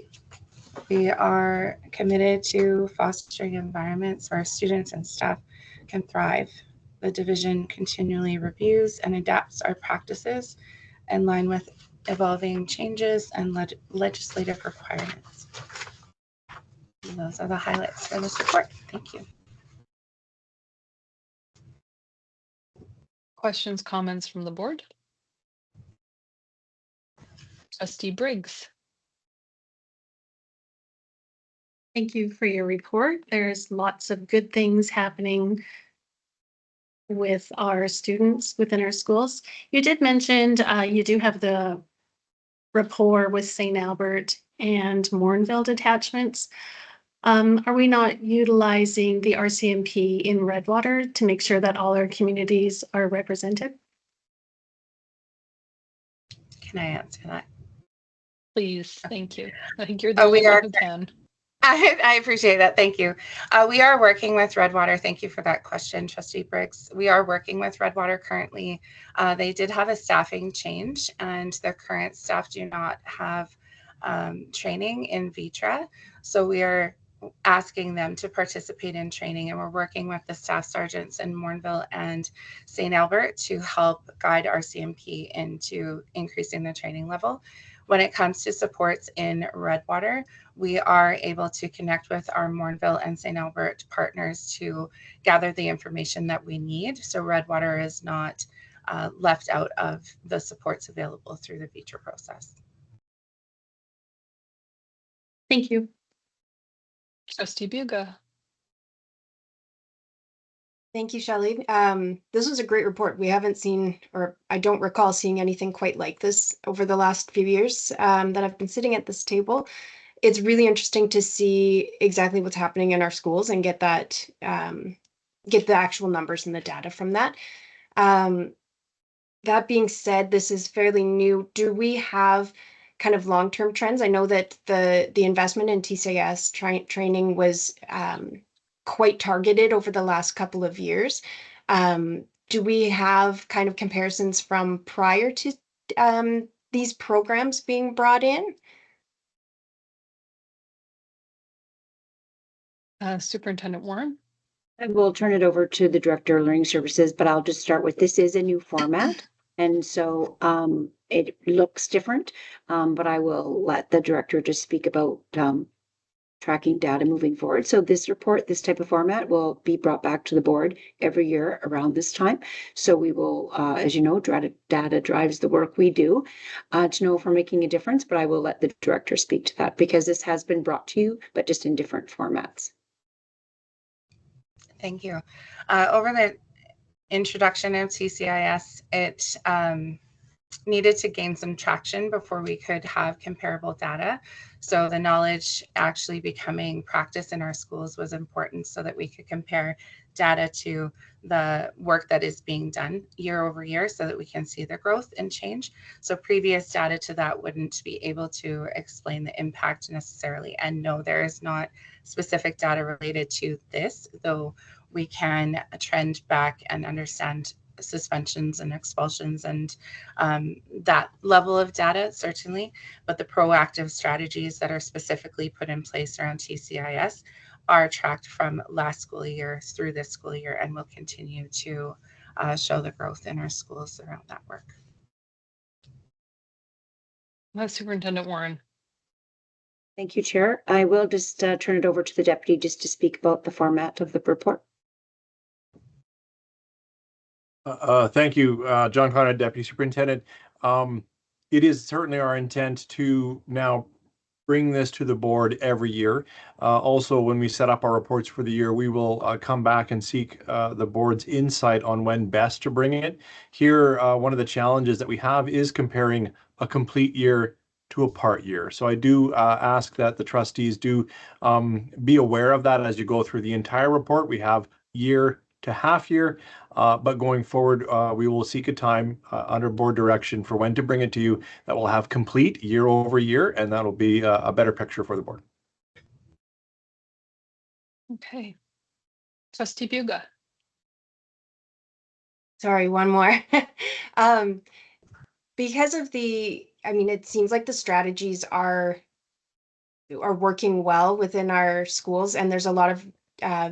I: we are committed to fostering environments where students and staff can thrive. The division continually reviews and adapts our practices in line with evolving changes and legislative requirements. And those are the highlights for this report. Thank you.
A: Questions, comments from the board? Trustee Briggs.
J: Thank you for your report. There's lots of good things happening with our students within our schools. You did mention you do have the rapport with St. Albert and Morinville detachments. Are we not utilizing the RCMP in Redwater to make sure that all our communities are represented?
I: Can I answer that?
A: Please, thank you. I think you're the only one who can.
I: I appreciate that. Thank you. We are working with Redwater. Thank you for that question, Trustee Briggs. We are working with Redwater currently. They did have a staffing change, and their current staff do not have training in VITRA. So we are asking them to participate in training, and we're working with the staff sergeants in Morinville and St. Albert to help guide RCMP into increasing the training level. When it comes to supports in Redwater, we are able to connect with our Morinville and St. Albert partners to gather the information that we need, so Redwater is not left out of the supports available through the VITRA process.
J: Thank you.
A: Trustee Buga.
G: Thank you, Shelley. This was a great report. We haven't seen, or I don't recall seeing anything quite like this over the last few years that I've been sitting at this table. It's really interesting to see exactly what's happening in our schools and get that, get the actual numbers and the data from that. That being said, this is fairly new. Do we have kind of long-term trends? I know that the investment in TCIS training was quite targeted over the last couple of years. do we have kind of comparisons from prior to these programs being brought in?
A: Superintendent Warren?
D: I will turn it over to the Director of Learning Services, but I'll just start with, this is a new format. And so it looks different, but I will let the director just speak about tracking data moving forward. So this report, this type of format will be brought back to the board every year around this time. So we will, as you know, data drives the work we do to know if we're making a difference, but I will let the director speak to that because this has been brought to you, but just in different formats.
I: Thank you. Over the introduction of TCIS, it needed to gain some traction before we could have comparable data. So the knowledge actually becoming practice in our schools was important so that we could compare data to the work that is being done year over year so that we can see the growth and change. So previous data to that wouldn't be able to explain the impact necessarily. And no, there is not specific data related to this, though we can trend back and understand suspensions and expulsions and that level of data, certainly. But the proactive strategies that are specifically put in place around TCIS are tracked from last school year through this school year and will continue to show the growth in our schools around that work.
A: Superintendent Warren.
D: Thank you, Chair. I will just turn it over to the Deputy just to speak about the format of the report.
B: Thank you, John Conrad, Deputy Superintendent. It is certainly our intent to now bring this to the board every year. Also, when we set up our reports for the year, we will come back and seek the board's insight on when best to bring it. Here, one of the challenges that we have is comparing a complete year to a part year. So I do ask that the trustees do be aware of that as you go through the entire report. We have year to half year, but going forward, we will seek a time under board direction for when to bring it to you that will have complete year over year, and that'll be a better picture for the board.
A: Okay. Trustee Buga.
G: Sorry, one more. Because of the, I mean, it seems like the strategies are working well within our schools, and there's a lot of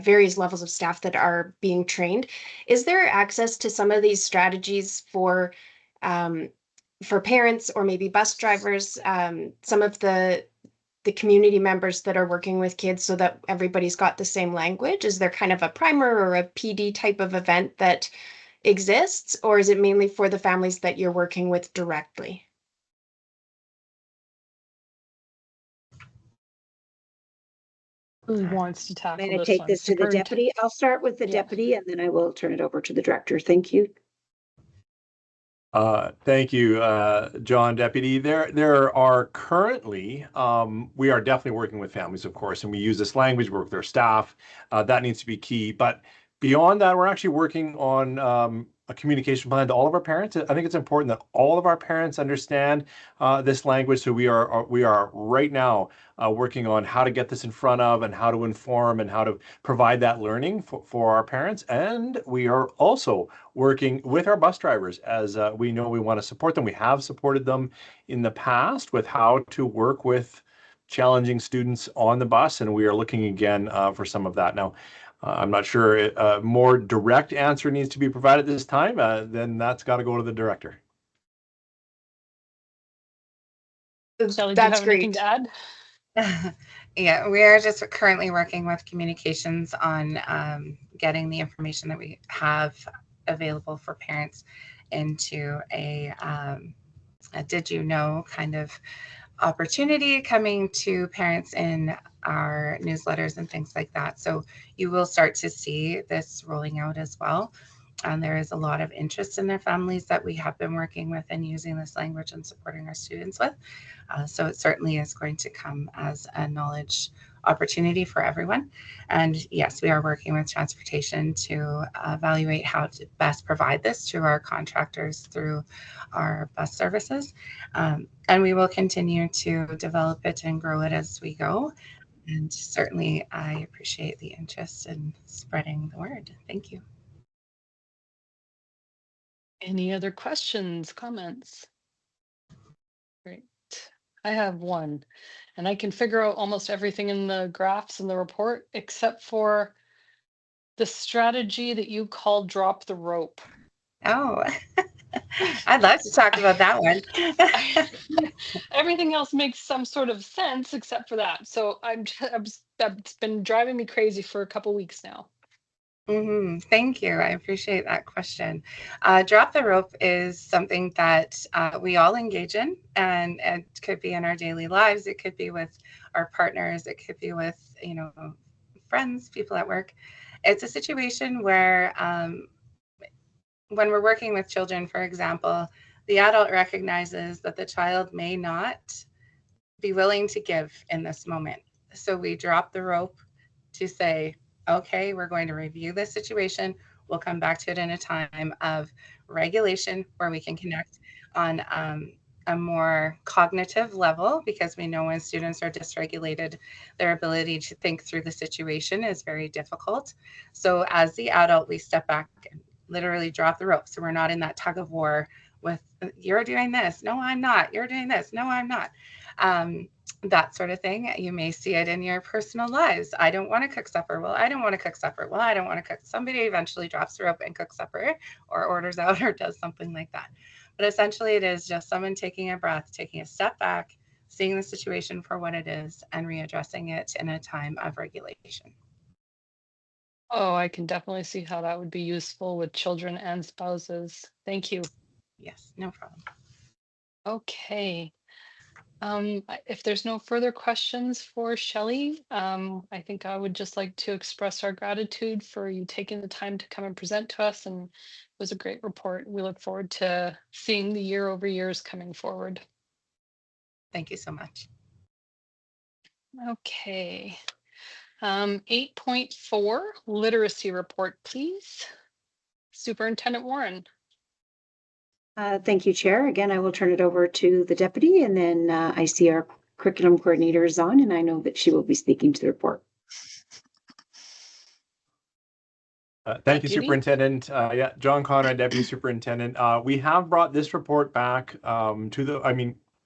G: various levels of staff that are being trained. Is there access to some of these strategies for parents or maybe bus drivers, some of the community members that are working with kids so that everybody's got the same language? Is there kind of a primer or a PD type of event that exists, or is it mainly for the families that you're working with directly?
A: Who wants to tackle
D: I'm going to
A: this
D: take
A: one?
D: this to the deputy. I'll start with the deputy and then I will turn it over to the director. Thank you.
B: Thank you, John, Deputy. There are currently, we are definitely working with families, of course, and we use this language, work with their staff. That needs to be key. But beyond that, we're actually working on a communication plan to all of our parents. I think it's important that all of our parents understand this language. So we are right now working on how to get this in front of and how to inform and how to provide that learning for our parents. And we are also working with our bus drivers as we know we want to support them. We have supported them in the past with how to work with challenging students on the bus, and we are looking again for some of that. Now, I'm not sure a more direct answer needs to be provided this time, then that's got to go to the director.
A: Shelley, do you have anything to add?
I: Yeah, we are just currently working with communications on getting the information that we have available for parents into a did you know kind of opportunity coming to parents in our newsletters and things like that. So you will start to see this rolling out as well. And there is a lot of interest in their families that we have been working with and using this language and supporting our students with. So it certainly is going to come as a knowledge opportunity for everyone. And yes, we are working with transportation to evaluate how to best provide this to our contractors through our bus services. And we will continue to develop it and grow it as we go. And certainly I appreciate the interest in spreading the word. Thank you.
A: Any other questions, comments? Great. I have one, and I can figure out almost everything in the graphs in the report except for the strategy that you call drop the rope.
I: Oh, I'd love to talk about that one.
A: Everything else makes some sort of sense except for that. So that's been driving me crazy for a couple weeks now.
I: Thank you. I appreciate that question. Drop the rope is something that we all engage in, and it could be in our daily lives. It could be with our partners. It could be with, friends, people at work. It's a situation where when we're working with children, for example, the adult recognizes that the child may not be willing to give in this moment. So we drop the rope to say, okay, we're going to review this situation. We'll come back to it in a time of regulation where we can connect on a more cognitive level, because we know when students are dysregulated, their ability to think through the situation is very difficult. So as the adult, we step back and literally drop the rope. So we're not in that tug of war with, you're doing this. No, I'm not. You're doing this. No, I'm not. That sort of thing. You may see it in your personal lives. I don't want to cook supper. Well, I don't want to cook supper. Well, I don't want to cook. Somebody eventually drops the rope and cooks supper or orders out or does something like that. But essentially it is just someone taking a breath, taking a step back, seeing the situation for what it is, and readdressing it in a time of regulation.
A: Oh, I can definitely see how that would be useful with children and spouses. Thank you.
I: Yes, no problem.
A: Okay. If there's no further questions for Shelley, I think I would just like to express our gratitude for you taking the time to come and present to us. And it was a great report. We look forward to seeing the year over years coming forward.
I: Thank you so much.
A: Okay. 8.4 literacy report, please. Superintendent Warren.
D: Thank you, Chair. Again, I will turn it over to the deputy, and then I see our curriculum coordinator is on, and I know that she will be speaking to the report.
B: Thank you, Superintendent. Yeah, John Conrad, Deputy Superintendent. We have brought this report back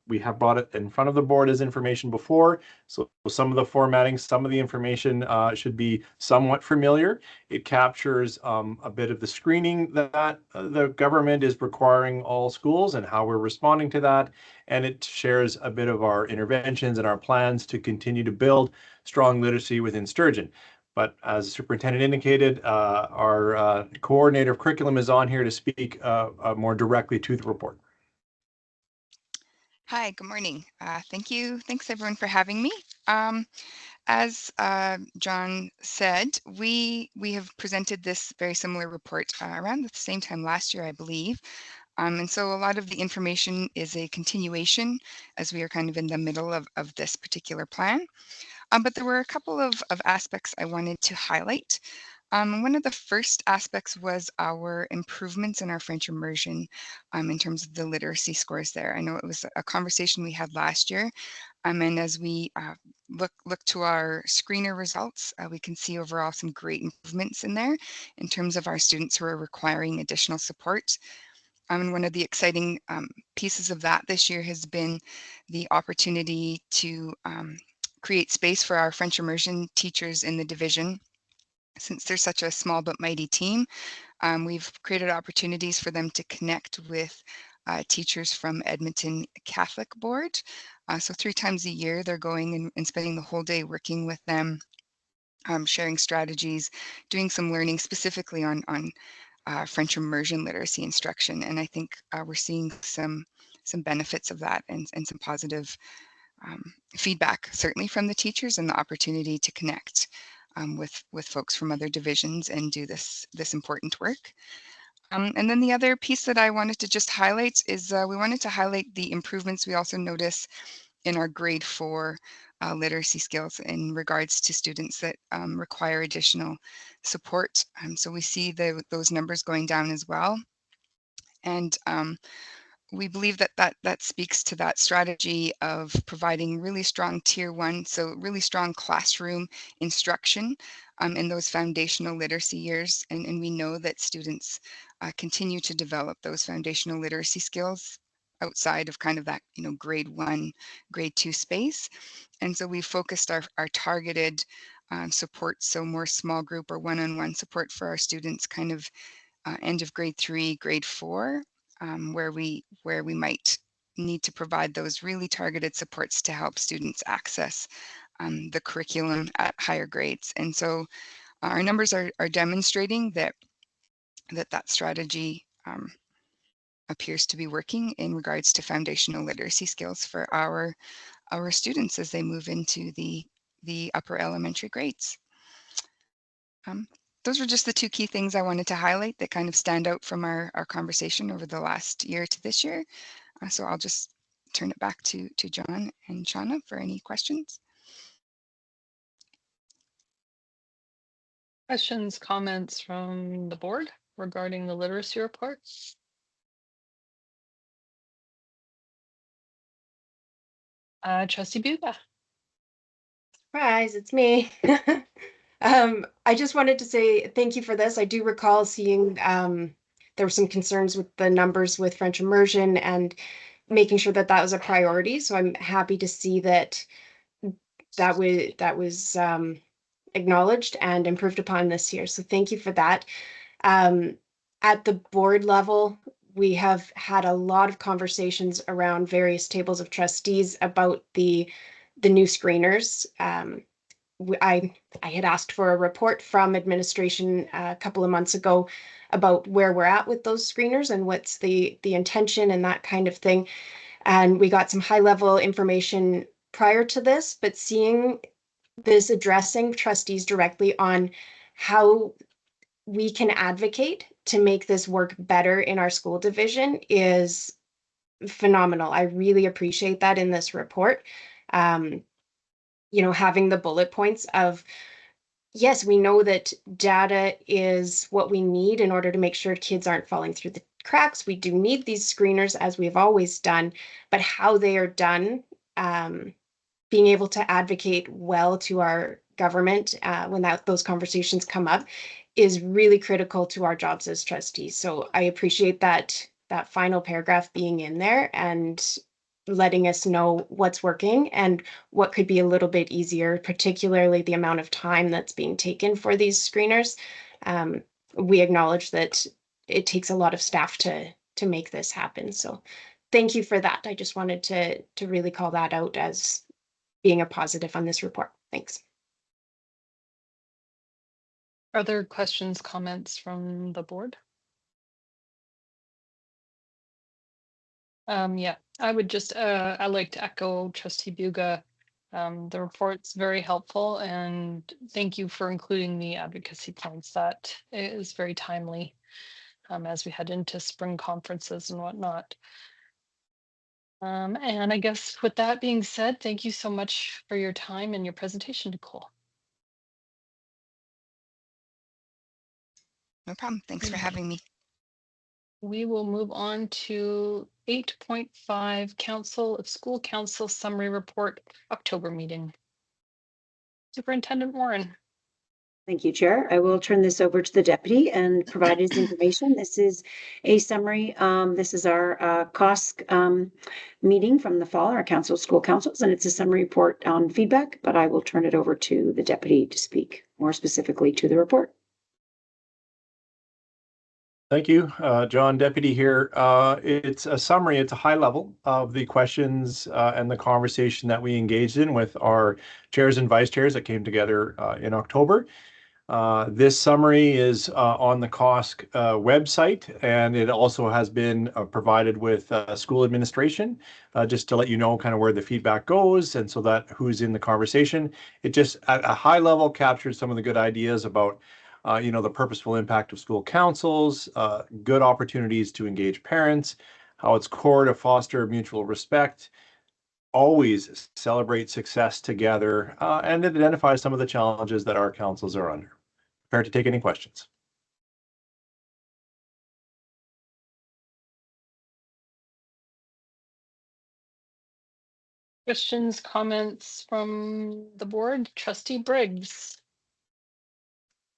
B: we have brought it in front of the board as information before. So some of the formatting, some of the information should be somewhat familiar. It captures a bit of the screening that the government is requiring all schools and how we're responding to that. And it shares a bit of our interventions and our plans to continue to build strong literacy within Sturgeon. But as the superintendent indicated, our coordinator of curriculum is on here to speak more directly to the report.
K: Hi, good morning. Thank you. Thanks everyone for having me. As John said, we have presented this very similar report around the same time last year, I believe. And so a lot of the information is a continuation as we are kind of in the middle of this particular plan. But there were a couple of aspects I wanted to highlight. One of the first aspects was our improvements in our French immersion in terms of the literacy scores there. I know it was a conversation we had last year. And as we look to our screener results, we can see overall some great improvements in there in terms of our students who are requiring additional support. And one of the exciting pieces of that this year has been the opportunity to create space for our French immersion teachers in the division. Since they're such a small but mighty team, we've created opportunities for them to connect with teachers from Edmonton Catholic Board. So 3 times a year, they're going and spending the whole day working with them, sharing strategies, doing some learning specifically on French immersion literacy instruction. And I think we're seeing some benefits of that and some positive feedback, certainly from the teachers, and the opportunity to connect with folks from other divisions and do this important work. And then the other piece that I wanted to just highlight is we wanted to highlight the improvements we also notice in our grade 4 literacy skills in regards to students that require additional support. So we see those numbers going down as well. And we believe that speaks to that strategy of providing really strong tier 1, so really strong classroom instruction in those foundational literacy years. And we know that students continue to develop those foundational literacy skills outside of kind of that, grade 1, grade 2 space. And so we focused our targeted support, so more small group or one-on-one support for our students kind of end of grade 3, grade 4, where we might need to provide those really targeted supports to help students access the curriculum at higher grades. And so our numbers are demonstrating that strategy appears to be working in regards to foundational literacy skills for our students as they move into the upper elementary grades. Those were just the 2 key things I wanted to highlight that kind of stand out from our conversation over the last year to this year. So I'll just turn it back to John and Shauna for any questions.
A: Questions, comments from the board regarding the literacy report? Trustee Buga.
G: Surprise, it's me. I just wanted to say thank you for this. I do recall seeing there were some concerns with the numbers with French immersion and making sure that was a priority. So I'm happy to see that was acknowledged and improved upon this year. So thank you for that. At the board level, we have had a lot of conversations around various tables of trustees about the new screeners. I had asked for a report from administration a couple of months ago about where we're at with those screeners and what's the intention and that kind of thing. And we got some high level information prior to this, but seeing this addressing trustees directly on how we can advocate to make this work better in our school division is phenomenal. I really appreciate that in this report. Having the bullet points of, yes, we know that data is what we need in order to make sure kids aren't falling through the cracks. We do need these screeners, as we've always done, but how they are done, being able to advocate well to our government when those conversations come up is really critical to our jobs as trustees. So I appreciate that final paragraph being in there and letting us know what's working and what could be a little bit easier, particularly the amount of time that's being taken for these screeners. We acknowledge that it takes a lot of staff to make this happen. So thank you for that. I just wanted to really call that out as being a positive on this report. Thanks.
A: Other questions, comments from the board? Yeah, I would just, I like to echo Trustee Buga. The report's very helpful and thank you for including the advocacy points. That is very timely as we head into spring conferences and whatnot. And I guess with that being said, thank you so much for your time and your presentation, Nicole.
K: No problem. Thanks for having me.
A: We will move on to 8.5 Council of School Council Summary Report October meeting. Superintendent Warren.
D: Thank you, Chair. I will turn this over to the deputy and provide his information. This is a summary. This is our COSC meeting from the fall, our Council of School Councils, and it's a summary report on feedback, but I will turn it over to the deputy to speak more specifically to the report.
B: Thank you, John, deputy here. It's a summary, it's a high level of the questions and the conversation that we engaged in with our chairs and vice chairs that came together in October. This summary is on the COSC website, and it also has been provided with school administration, just to let you know kind of where the feedback goes and so that who's in the conversation. It just at a high level captures some of the good ideas about the purposeful impact of school councils, good opportunities to engage parents, how it's core to foster mutual respect, always celebrate success together, and it identifies some of the challenges that our councils are under. Prepared to take any questions.
A: Questions, comments from the board? Trustee Briggs.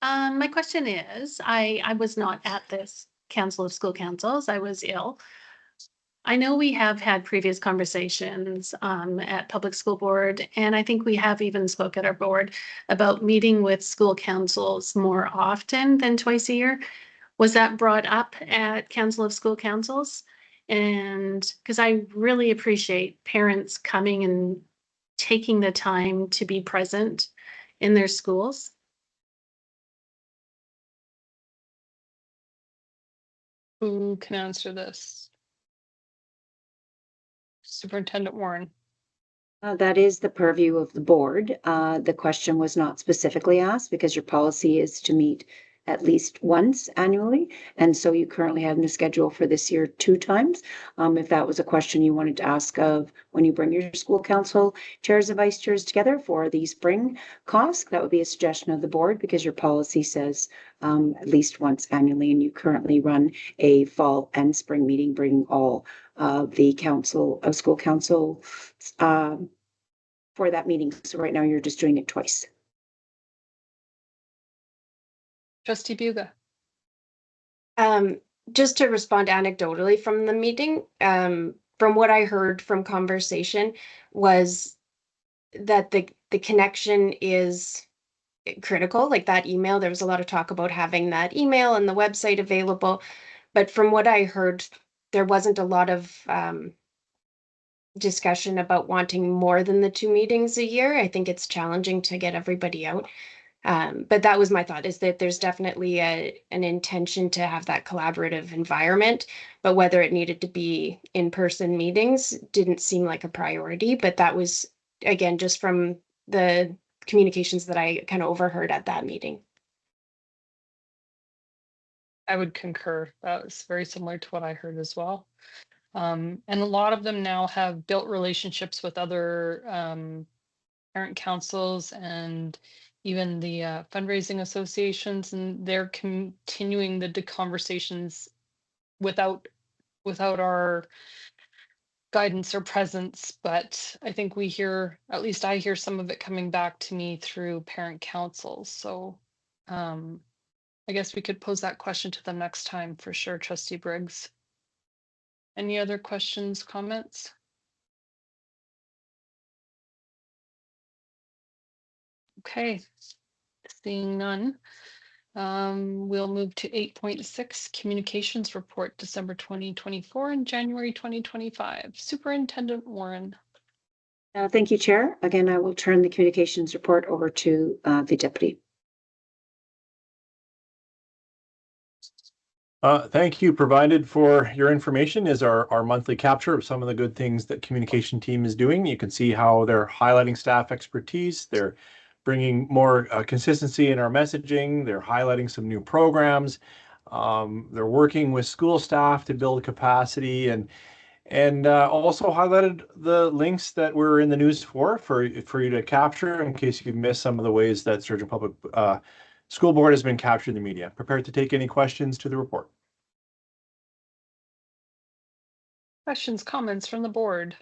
J: My question is, I was not at this Council of School Councils. I was ill. I know we have had previous conversations at Public School Board, and I think we have even spoke at our board about meeting with school councils more often than twice a year. Was that brought up at Council of School Councils? And because I really appreciate parents coming and taking the time to be present in their schools.
A: Who can answer this? Superintendent Warren.
D: That is the purview of the board. The question was not specifically asked because your policy is to meet at least once annually. And so you currently have in the schedule for this year 2 times. If that was a question you wanted to ask of when you bring your school council chairs and vice chairs together for the spring COSC, that would be a suggestion of the board because your policy says at least once annually, and you currently run a fall and spring meeting, bringing all the council of school council for that meeting. So right now you're just doing it twice.
A: Trustee Buga.
G: Just to respond anecdotally from the meeting, from what I heard from conversation was that the connection is critical. Like that email, there was a lot of talk about having that email and the website available. But from what I heard, there wasn't a lot of discussion about wanting more than the 2 meetings a year. I think it's challenging to get everybody out. But that was my thought, is that there's definitely an intention to have that collaborative environment, but whether it needed to be in-person meetings didn't seem like a priority. But that was, again, just from the communications that I kind of overheard at that meeting.
A: I would concur. That was very similar to what I heard as well. And a lot of them now have built relationships with other parent councils and even the fundraising associations, and they're continuing the conversations without our guidance or presence. But I think we hear, at least I hear some of it coming back to me through parent councils. So I guess we could pose that question to them next time for sure, Trustee Briggs. Any other questions, comments? Okay, seeing none. We'll move to 8.6 Communications Report, December 2024 and January 2025. Superintendent Warren.
D: Thank you, Chair. Again, I will turn the communications report over to the deputy.
B: Thank you. Provided for your information is our monthly capture of some of the good things that communication team is doing. You can see how they're highlighting staff expertise. They're bringing more consistency in our messaging. They're highlighting some new programs. They're working with school staff to build capacity and also highlighted the links that were in the news for you to capture in case you missed some of the ways that Sturgeon Public School Board has been captured in the media. Prepared to take any questions to the report.
A: Questions, comments from the board?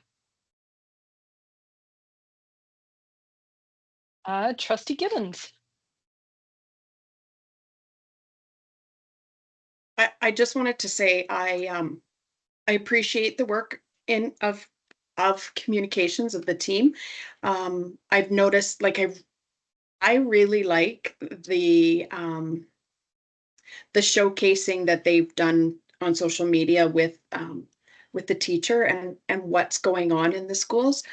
A: Trustee Gibbons.
F: I just wanted to say I appreciate the work of communications of the team. I've noticed, like, I really like the showcasing that they've done on social media with the teacher and what's going on in the schools.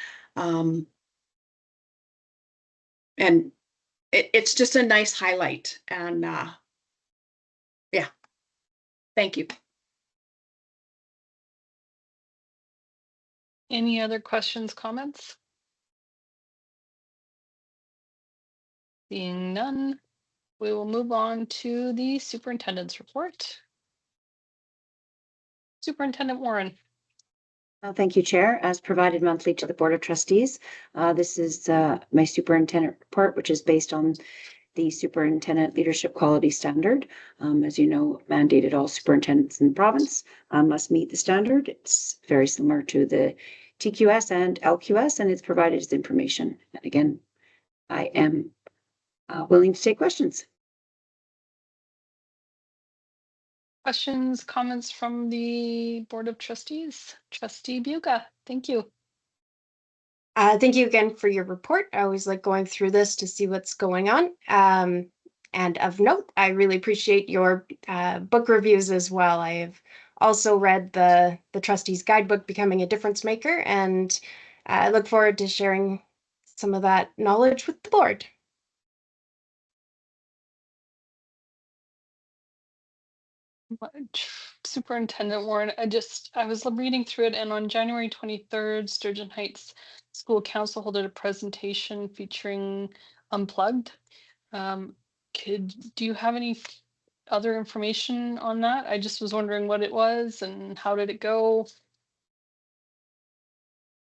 F: And it's just a nice highlight. And yeah, thank you.
A: Any other questions, comments? Seeing none, we will move on to the superintendent's report. Superintendent Warren.
D: Thank you, Chair. As provided monthly to the Board of Trustees, this is my superintendent report, which is based on the Superintendent Leadership Quality Standard. As you know, mandated all superintendents in the province must meet the standard. It's very similar to the TQS and LQS, and it's provided as information. And again, I am willing to take questions.
A: Questions, comments from the Board of Trustees? Trustee Buga, thank you.
G: Thank you again for your report. I always like going through this to see what's going on. And of note, I really appreciate your book reviews as well. I have also read the Trustees Guidebook, Becoming a Difference Maker, and I look forward to sharing some of that knowledge with the board.
A: Superintendent Warren, I was reading through it, and on January 23rd, Sturgeon Heights School Council held a presentation featuring Unplugged. Do you have any other information on that? I just was wondering what it was and how did it go?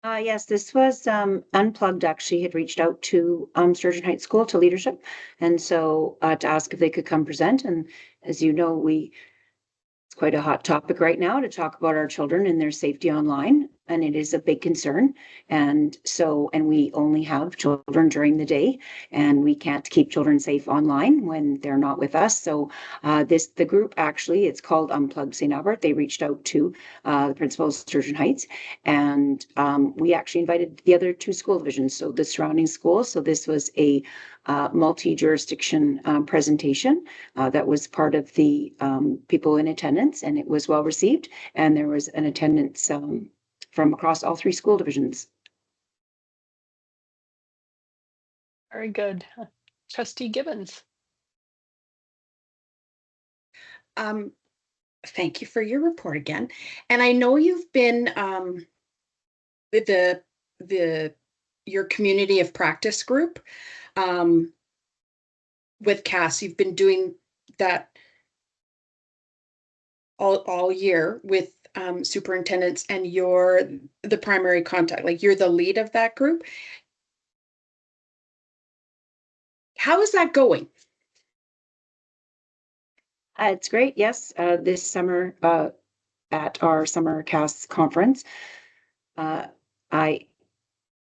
D: Yes, this was Unplugged actually had reached out to Sturgeon Heights School, to leadership, and so to ask if they could come present. And as you know, it's quite a hot topic right now to talk about our children and their safety online, and it is a big concern. And we only have children during the day, and we can't keep children safe online when they're not with us. So the group actually, it's called Unplugged St. Albert. They reached out to the principal of Sturgeon Heights, and we actually invited the other two school divisions, so the surrounding schools. So this was a multi-jurisdiction presentation that was part of the people in attendance, and it was well received, and there was an attendance from across all three school divisions.
A: Very good. Trustee Gibbons.
F: Thank you for your report again. And I know you've been with your community of practice group with CAS. You've been doing that all year with superintendents, and you're the primary contact, like you're the lead of that group. How is that going?
D: It's great. Yes, this summer at our summer CAS conference, I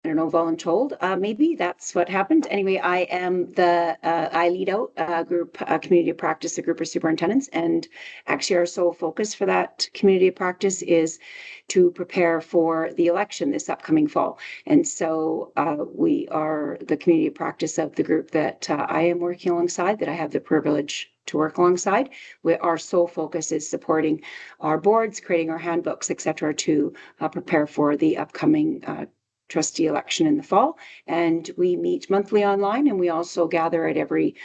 D: don't know, voluntold, maybe that's what happened. Anyway, I am I lead out a group, a community of practice, a group of superintendents, and actually our sole focus for that community of practice is to prepare for the election this upcoming fall. And so we are the community of practice of the group that I am working alongside, that I have the privilege to work alongside. Our sole focus is supporting our boards, creating our handbooks, etc., to prepare for the upcoming trustee election in the fall. And we meet monthly online, and we also gather at every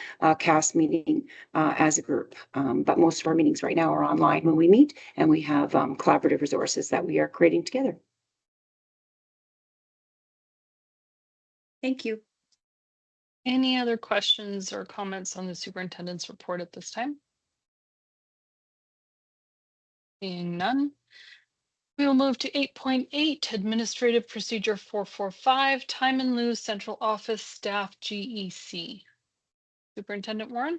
D: CAS meeting as a group. But most of our meetings right now are online when we meet, and we have collaborative resources that we are creating together.
F: Thank you.
A: Any other questions or comments on the superintendent's report at this time? Seeing none. We will move to 8.8, Administrative Procedure 445, Time in Lieu Central Office Staff GEC. Superintendent Warren?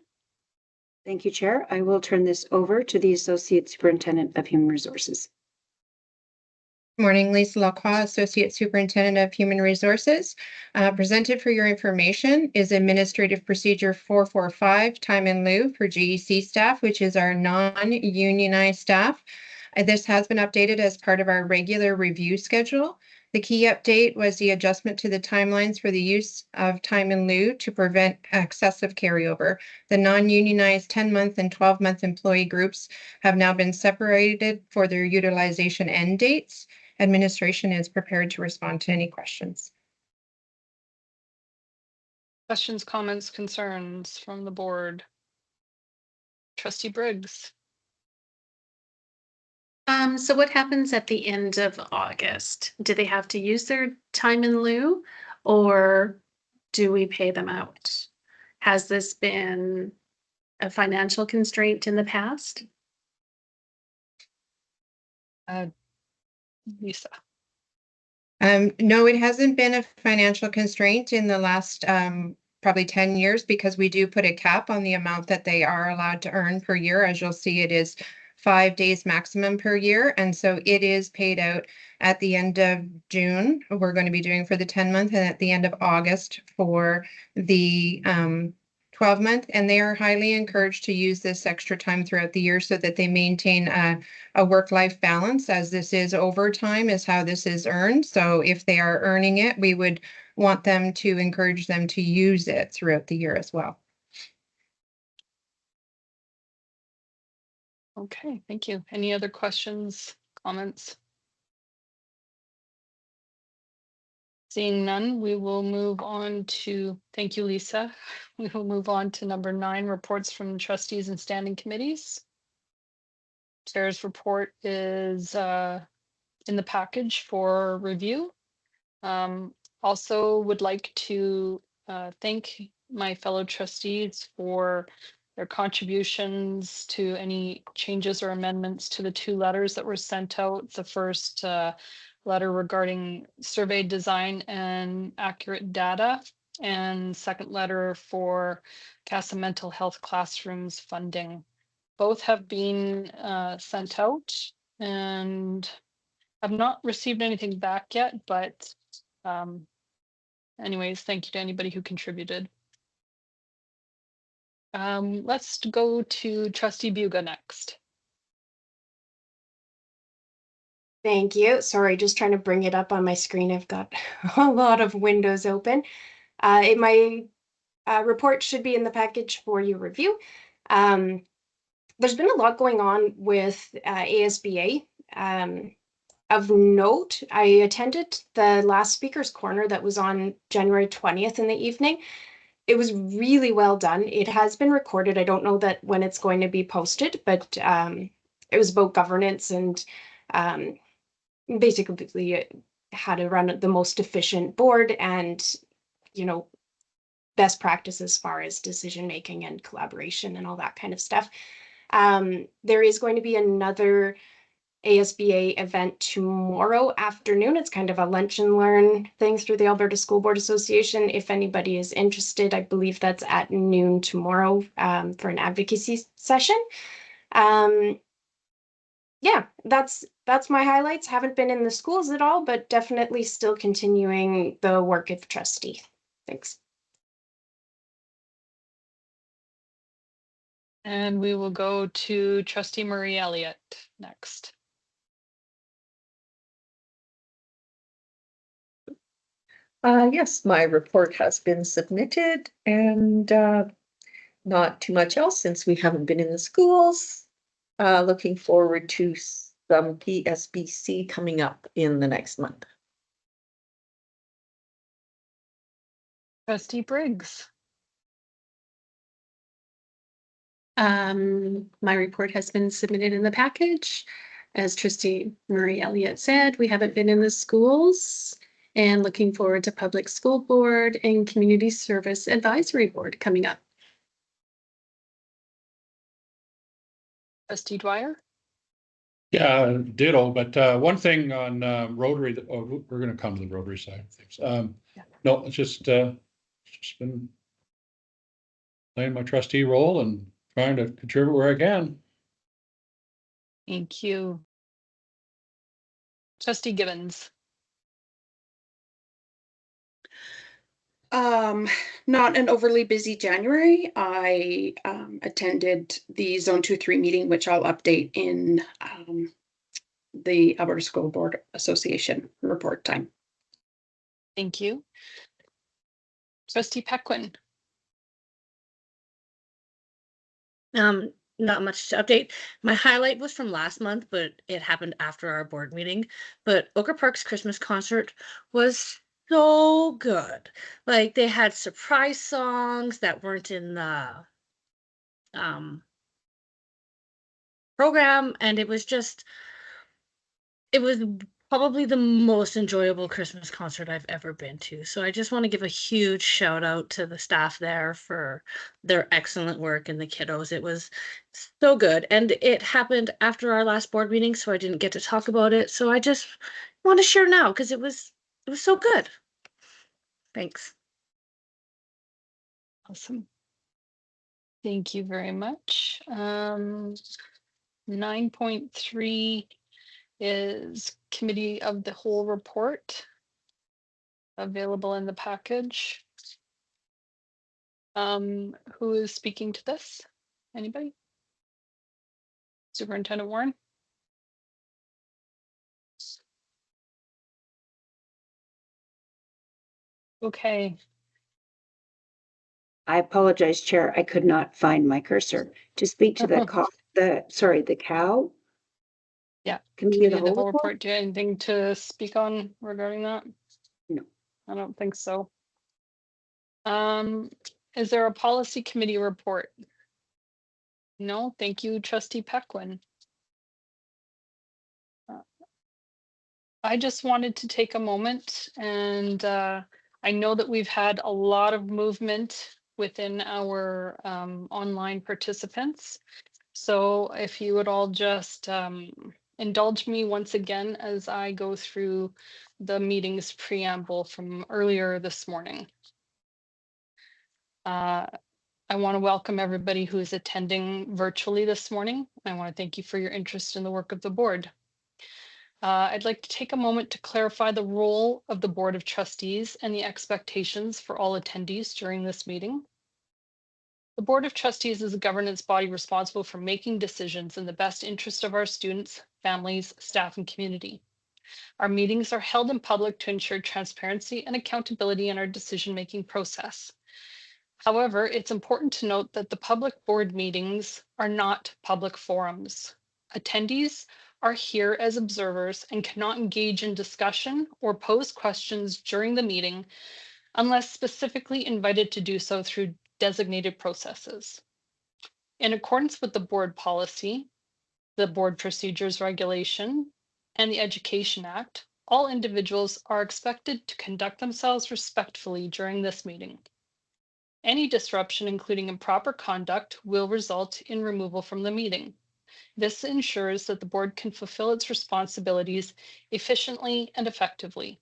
D: Thank you, Chair. I will turn this over to the Associate Superintendent of Human Resources.
L: Good morning, Lisa Lacroix, Associate Superintendent of Human Resources. Presented for your information is Administrative Procedure 445, Time in Lieu for GEC staff, which is our non-unionized staff. This has been updated as part of our regular review schedule. The key update was the adjustment to the timelines for the use of time in lieu to prevent excessive carryover. The non-unionized 10-month and 12-month employee groups have now been separated for their utilization end dates. Administration is prepared to respond to any questions.
A: Questions, comments, concerns from the board? Trustee Briggs.
J: So what happens at the end of August? Do they have to use their time in lieu, or do we pay them out? Has this been a financial constraint in the past?
A: Lisa.
L: No, it hasn't been a financial constraint in the last probably 10 years, because we do put a cap on the amount that they are allowed to earn per year. As you'll see, it is 5 days maximum per year. And so it is paid out at the end of June. We're going to be doing for the 10-month, and at the end of August for the 12-month. And they are highly encouraged to use this extra time throughout the year so that they maintain a work-life balance, as this is overtime is how this is earned. So if they are earning it, we would want them to encourage them to use it throughout the year as well.
A: Okay, thank you. Any other questions, comments? Seeing none, we will move on to, thank you, Lisa. We will move on to number 9, reports from trustees and standing committees. Chair's report is in the package for review. Also would like to thank my fellow trustees for their contributions to any changes or amendments to the 2 letters that were sent out. The first letter regarding survey design and accurate data, and second letter for CASA mental health classrooms funding. Both have been sent out, and I've not received anything back yet, but anyways, thank you to anybody who contributed. Let's go to Trustee Buga next.
G: Thank you. Sorry, just trying to bring it up on my screen. I've got a lot of windows open. My report should be in the package for your review. There's been a lot going on with ASBA. Of note, I attended the last speaker's corner that was on January 20th in the evening. It was really well done. It has been recorded. I don't know that when it's going to be posted, but it was about governance and basically how to run the most efficient board and, you know, best practice as far as decision making and collaboration and all that kind of stuff. There is going to be another ASBA event tomorrow afternoon. It's kind of a lunch and learn thing through the Alberta School Board Association. If anybody is interested, I believe that's at noon tomorrow for an advocacy session. Yeah, that's my highlights. Haven't been in the schools at all, but definitely still continuing the work of trustee. Thanks.
A: And we will go to Trustee Marie Elliott next.
C: Yes, my report has been submitted, and not too much else since we haven't been in the schools. Looking forward to some PSBC coming up in the next month.
A: Trustee Briggs.
J: My report has been submitted in the package. As Trustee Marie Elliott said, we haven't been in the schools, and looking forward to Public School Board and Community Service Advisory Board coming up.
A: Trustee Dwyer.
M: Yeah, ditto, but one thing on Rotary, we're going to come to the Rotary side of things. No, it's just been playing my trustee role and trying to contribute where I can.
A: Thank you. Trustee Gibbons.
F: Not an overly busy January. I attended the Zone 2-3 meeting, which I'll update in the Alberta School Board Association report time.
A: Thank you. Trustee Pequin.
N: Not much to update. My highlight was from last month, but it happened after our board meeting. But Oak Park's Christmas concert was so good. Like, they had surprise songs that weren't in the program, and it was probably the most enjoyable Christmas concert I've ever been to. So I just want to give a huge shout out to the staff there for their excellent work and the kiddos. It was so good. And it happened after our last board meeting, so I didn't get to talk about it. So I just want to share now because it was so good. Thanks.
A: Awesome. Thank you very much. 9.3 is committee of the whole report available in the package. Who is speaking to this? Anybody? Superintendent Warren? Okay,
D: I apologize, Chair. I could not find my cursor to speak to the the cow.
A: yeah.
D: Committee of the
A: Whole
D: whole report?
A: report. Do you have anything to speak on regarding that?
D: No.
A: I don't think so. Is there a policy committee report? No, thank you, Trustee Pequin. I just wanted to take a moment and I know that we've had a lot of movement within our online participants. So if you would all just indulge me once again as I go through the meeting's preamble from earlier this morning. I want to welcome everybody who is attending virtually this morning. I want to thank you for your interest in the work of the board. I'd like to take a moment to clarify the role of the Board of Trustees and the expectations for all attendees during this meeting. The Board of Trustees is a governance body responsible for making decisions in the best interest of our students, families, staff, and community. Our meetings are held in public to ensure transparency and accountability in our decision-making process. However, it's important to note that the public board meetings are not public forums. Attendees are here as observers and cannot engage in discussion or pose questions during the meeting unless specifically invited to do so through designated processes. In accordance with the board policy, the Board Procedures Regulation, and the Education Act, all individuals are expected to conduct themselves respectfully during this meeting. Any disruption, including improper conduct, will result in removal from the meeting. This ensures that the board can fulfill its responsibilities efficiently and effectively.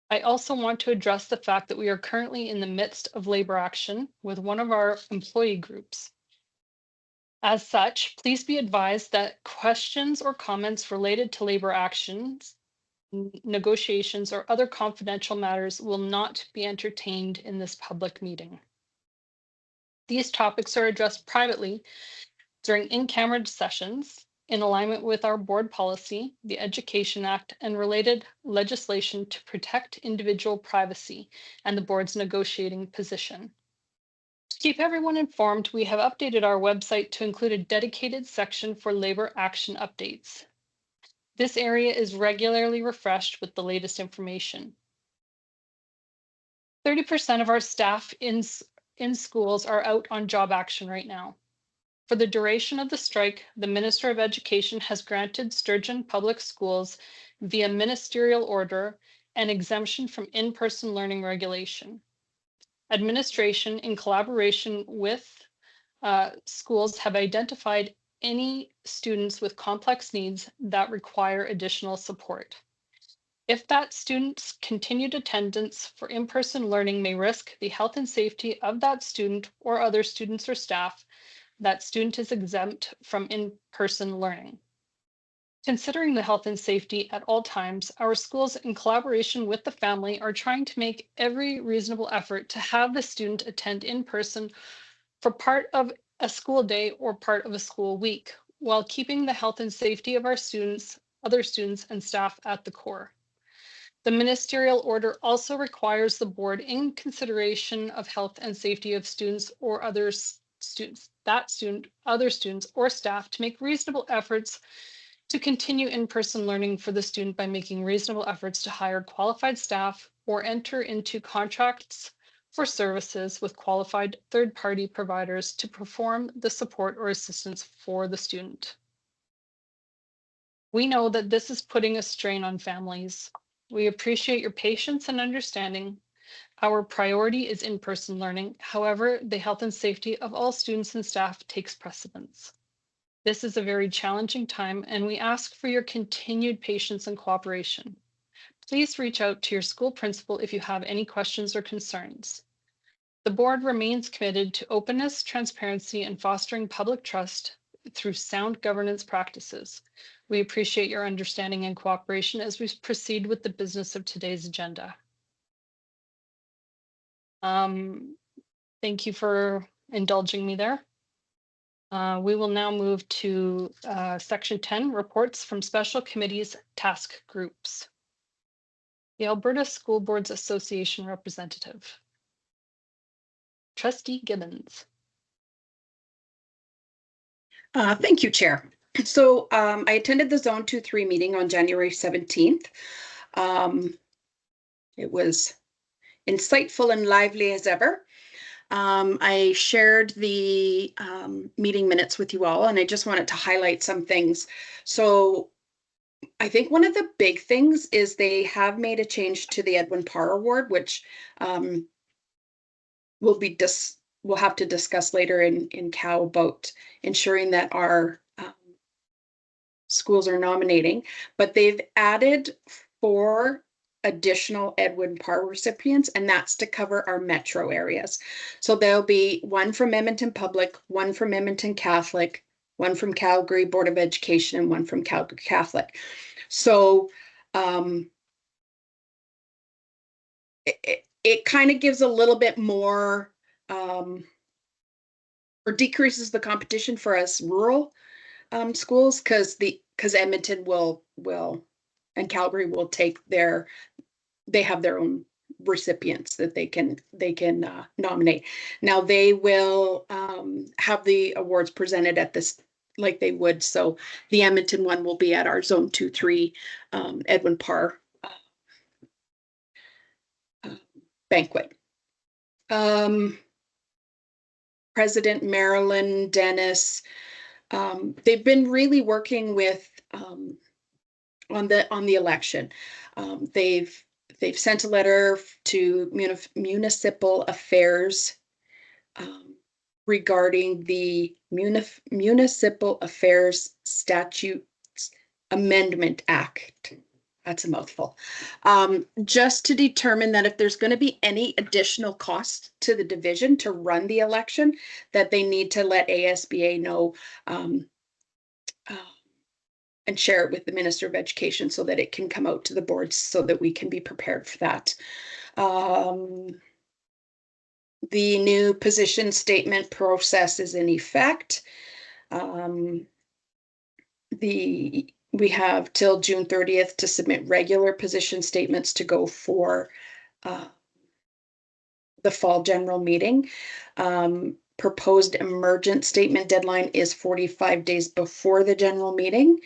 A: I also want to address the fact that we are currently in the midst of labor action with one of our employee groups. As such, please be advised that questions or comments related to labor actions, negotiations, or other confidential matters will not be entertained in this public meeting. These topics are addressed privately during in-camera sessions in alignment with our board policy, the Education Act, and related legislation to protect individual privacy and the board's negotiating position. To keep everyone informed, we have updated our website to include a dedicated section for labor action updates. This area is regularly refreshed with the latest information. 30% of our staff in schools are out on job action right now. For the duration of the strike, the Minister of Education has granted Sturgeon Public Schools via ministerial order an exemption from in-person learning regulation. Administration, in collaboration with schools, have identified any students with complex needs that require additional support. If that student's continued attendance for in-person learning may risk the health and safety of that student or other students or staff, that student is exempt from in-person learning. Considering the health and safety at all times, our schools, in collaboration with the family, are trying to make every reasonable effort to have the student attend in person for part of a school day or part of a school week, while keeping the health and safety of our students, other students, and staff at the core. The ministerial order also requires the board, in consideration of health and safety of students or other students, other students or staff, to make reasonable efforts to continue in-person learning for the student by making reasonable efforts to hire qualified staff or enter into contracts for services with qualified third-party providers to perform the support or assistance for the student. We know that this is putting a strain on families. We appreciate your patience and understanding. Our priority is in-person learning. However, the health and safety of all students and staff takes precedence. This is a very challenging time, and we ask for your continued patience and cooperation. Please reach out to your school principal if you have any questions or concerns. The board remains committed to openness, transparency, and fostering public trust through sound governance practices. We appreciate your understanding and cooperation as we proceed with the business of today's agenda. Thank you for indulging me there. We will now move to section 10, reports from special committees, task groups. The Alberta School Boards Association representative. Trustee Gibbons.
F: Thank you, Chair. So I attended the Zone 2-3 meeting on January 17th. It was insightful and lively as ever. I shared the meeting minutes with you all, and I just wanted to highlight some things. So I think one of the big things is they have made a change to the Edwin Parr Award, which we'll have to discuss later in COW about ensuring that our schools are nominating, but they've added 4 additional Edwin Parr recipients, and that's to cover our metro areas. So there'll be 1 from Edmonton Public, 1 from Edmonton Catholic, 1 from Calgary Board of Education, and 1 from Calgary Catholic. So it kind of gives a little bit more or decreases the competition for us rural schools, because Edmonton will and Calgary will take they have their own recipients that they can nominate. Now they will have the awards presented at this like they would. So the Edmonton one will be at our Zone 2-3 Edwin Parr banquet. President Marilyn Dennis, they've been really working with on the election. They've sent a letter to municipal affairs regarding the Municipal Affairs Statutes Amendment Act. That's a mouthful. Just to determine that if there's going to be any additional cost to the division to run the election, that they need to let ASBA know and share it with the Minister of Education so that it can come out to the boards so that we can be prepared for that. The new position statement process is in effect. We have till June 30th to submit regular position statements to go for the fall general meeting. Proposed emergent statement deadline is 45 days before the general meeting.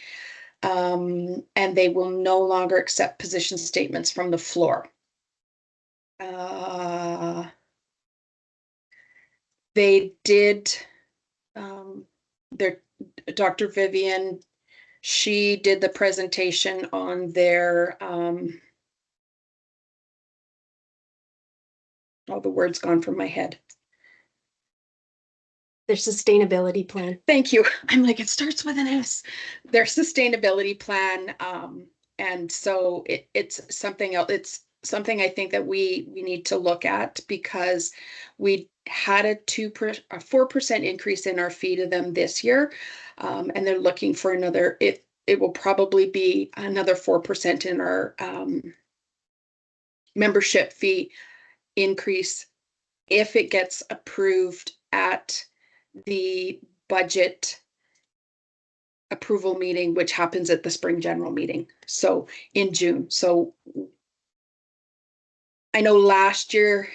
F: And they will no longer accept position statements from the floor. They did, Dr. Vivian, she did the presentation on their, oh, the word's gone from my head.
G: Their sustainability plan.
F: Thank you. I'm like, it starts with an S. Their sustainability plan. And so it's something else. It's something I think that we need to look at, because we had a 4% increase in our fee to them this year. And they're looking for another, it will probably be another 4% in our membership fee increase if it gets approved at the budget approval meeting, which happens at the spring general meeting. So in June. So I know last year,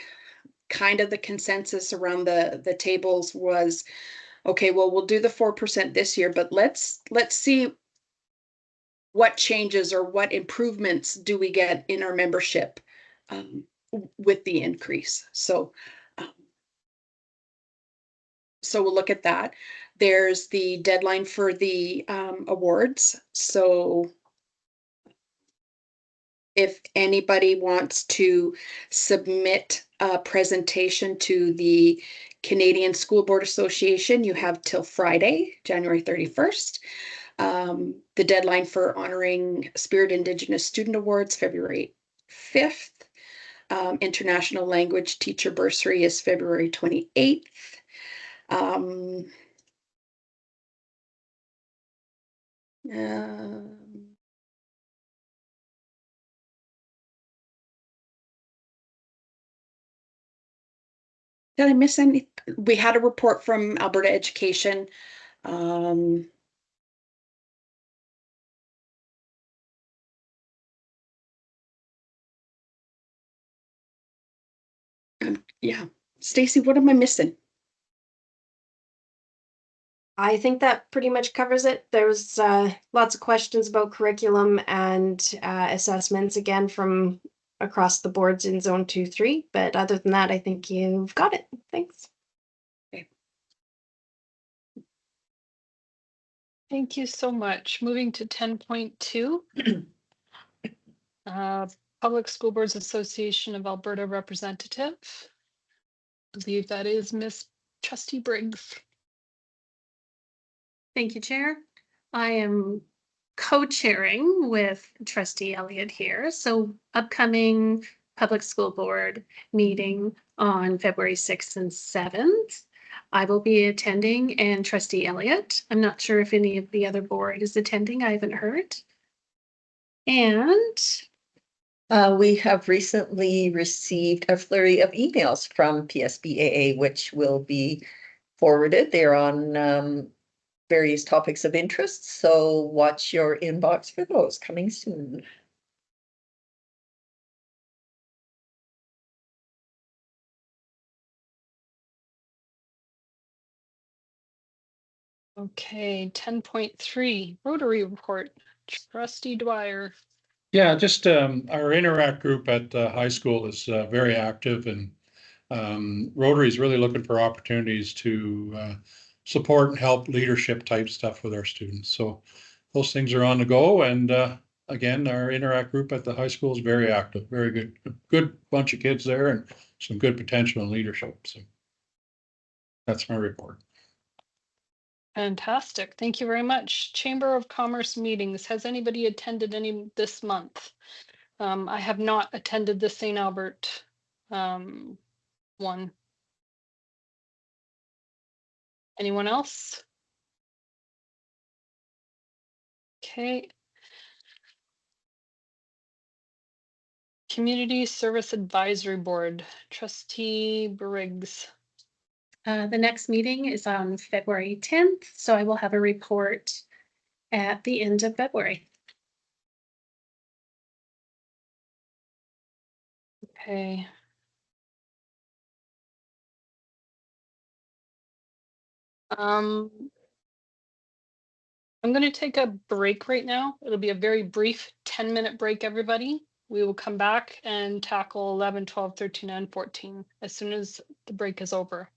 F: kind of the consensus around the tables was, okay, well, we'll do the 4% this year, but let's see what changes or what improvements do we get in our membership with the increase. So we'll look at that. There's the deadline for the awards. So if anybody wants to submit a presentation to the Canadian School Board Association, you have till Friday, January 31st. The deadline for honoring Spirit Indigenous Student Awards, February 5th. International Language Teacher Bursary is February 28th. Did I miss any? We had a report from Alberta Education. Yeah, Stacy, what am I missing?
G: I think that pretty much covers it. There was lots of questions about curriculum and assessments again from across the boards in zone 2-3. But other than that, I think you've got it. Thanks.
F: Okay.
A: Thank you so much. Moving to 10.2. Public School Boards Association of Alberta representative. I believe that is Miss Trustee Briggs.
J: Thank you, Chair. I am co-chairing with Trustee Elliott here. So upcoming Public School Board meeting on February 6th and 7th. I will be attending, and Trustee Elliott. I'm not sure if any of the other board is attending. I haven't heard. And
C: we have recently received a flurry of emails from PSBAA, which will be forwarded. They're on various topics of interest, so watch your inbox for those coming soon.
A: Okay, 10.3 Rotary report. Trustee Dwyer.
M: Yeah, just our Interact group at the high school is very active, and Rotary is really looking for opportunities to support and help leadership type stuff with our students. So those things are on the go, and again, our Interact group at the high school is very active, very good bunch of kids there, and some good potential in leadership. So that's my report.
A: Fantastic. Thank you very much. Chamber of Commerce meetings. Has anybody attended any this month? I have not attended the St. Albert one. Anyone else? Okay. Community Service Advisory Board. Trustee Briggs.
J: The next meeting is on February 10th, so I will have a report at the end of February.
A: Okay. I'm going to take a break right now. It'll be a very brief 10-minute break, everybody. We will come back and tackle 11, 12, 13, and 14 as soon as the break is over.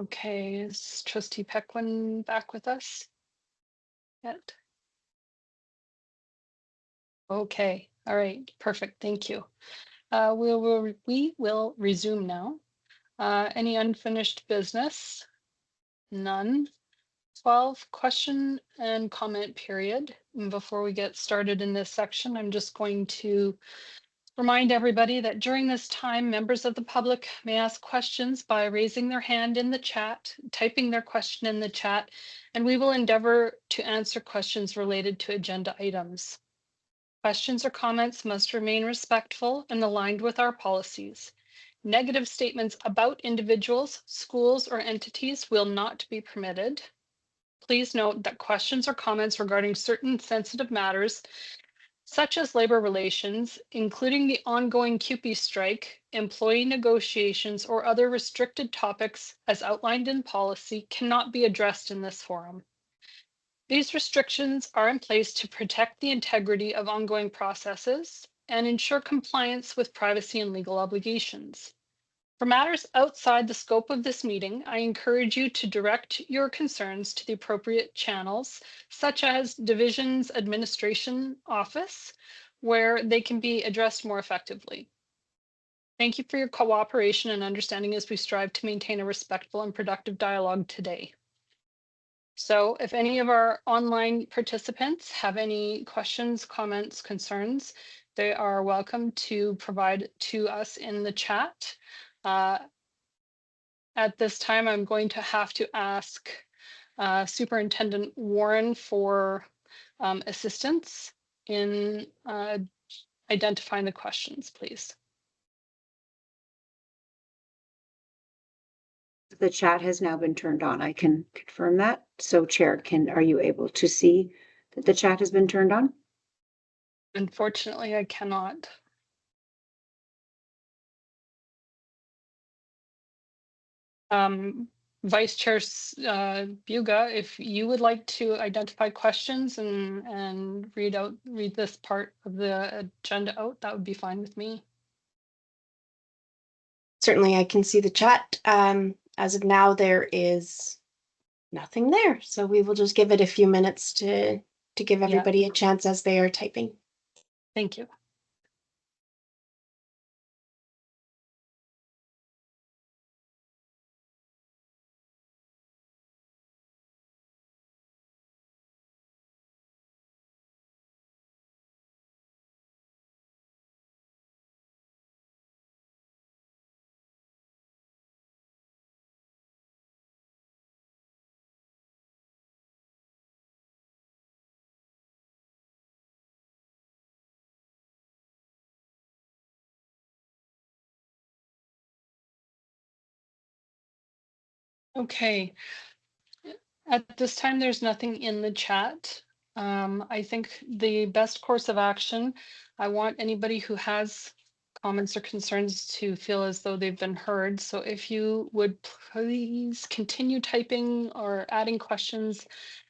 A: Okay, is Trustee Pequin back with us yet? Okay, all right, perfect, thank you. We will resume now. Any unfinished business? None. 12, question and comment period. And before we get started in this section, I'm just going to remind everybody that during this time, members of the public may ask questions by raising their hand in the chat, typing their question in the chat, and we will endeavor to answer questions related to agenda items. Questions or comments must remain respectful and aligned with our policies. Negative statements about individuals, schools, or entities will not be permitted. Please note that questions or comments regarding certain sensitive matters, such as labor relations, including the ongoing CUPE strike, employee negotiations, or other restricted topics as outlined in policy, cannot be addressed in this forum. These restrictions are in place to protect the integrity of ongoing processes and ensure compliance with privacy and legal obligations. For matters outside the scope of this meeting, I encourage you to direct your concerns to the appropriate channels, such as Division's Administration Office, where they can be addressed more effectively. Thank you for your cooperation and understanding as we strive to maintain a respectful and productive dialogue today. So if any of our online participants have any questions, comments, concerns, they are welcome to provide to us in the chat. At this time, I'm going to have to ask Superintendent Warren for assistance in identifying the questions, please.
D: The chat has now been turned on. I can confirm that. So Chair, are you able to see that the chat has been turned on?
A: Unfortunately, I cannot. Vice Chair Buga, if you would like to identify questions and read this part of the agenda out, that would be fine with me.
G: Certainly, I can see the chat. As of now, there is nothing there. So we will just give it a few minutes to give everybody a chance as they are typing.
A: Thank you. Okay. At this time, there's nothing in the chat. I think the best course of action, I want anybody who has comments or concerns to feel as though they've been heard. So if you would please continue typing or adding questions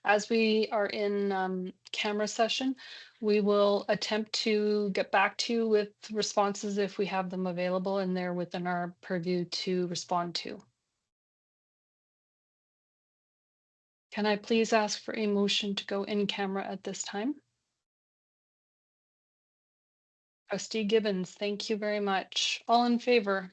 A: as we are in camera session, we will attempt to get back to you with responses if we have them available and they're within our purview to respond to. Can I please ask for a motion to go in camera at this time? Trustee Gibbons, thank you very much. All in favor?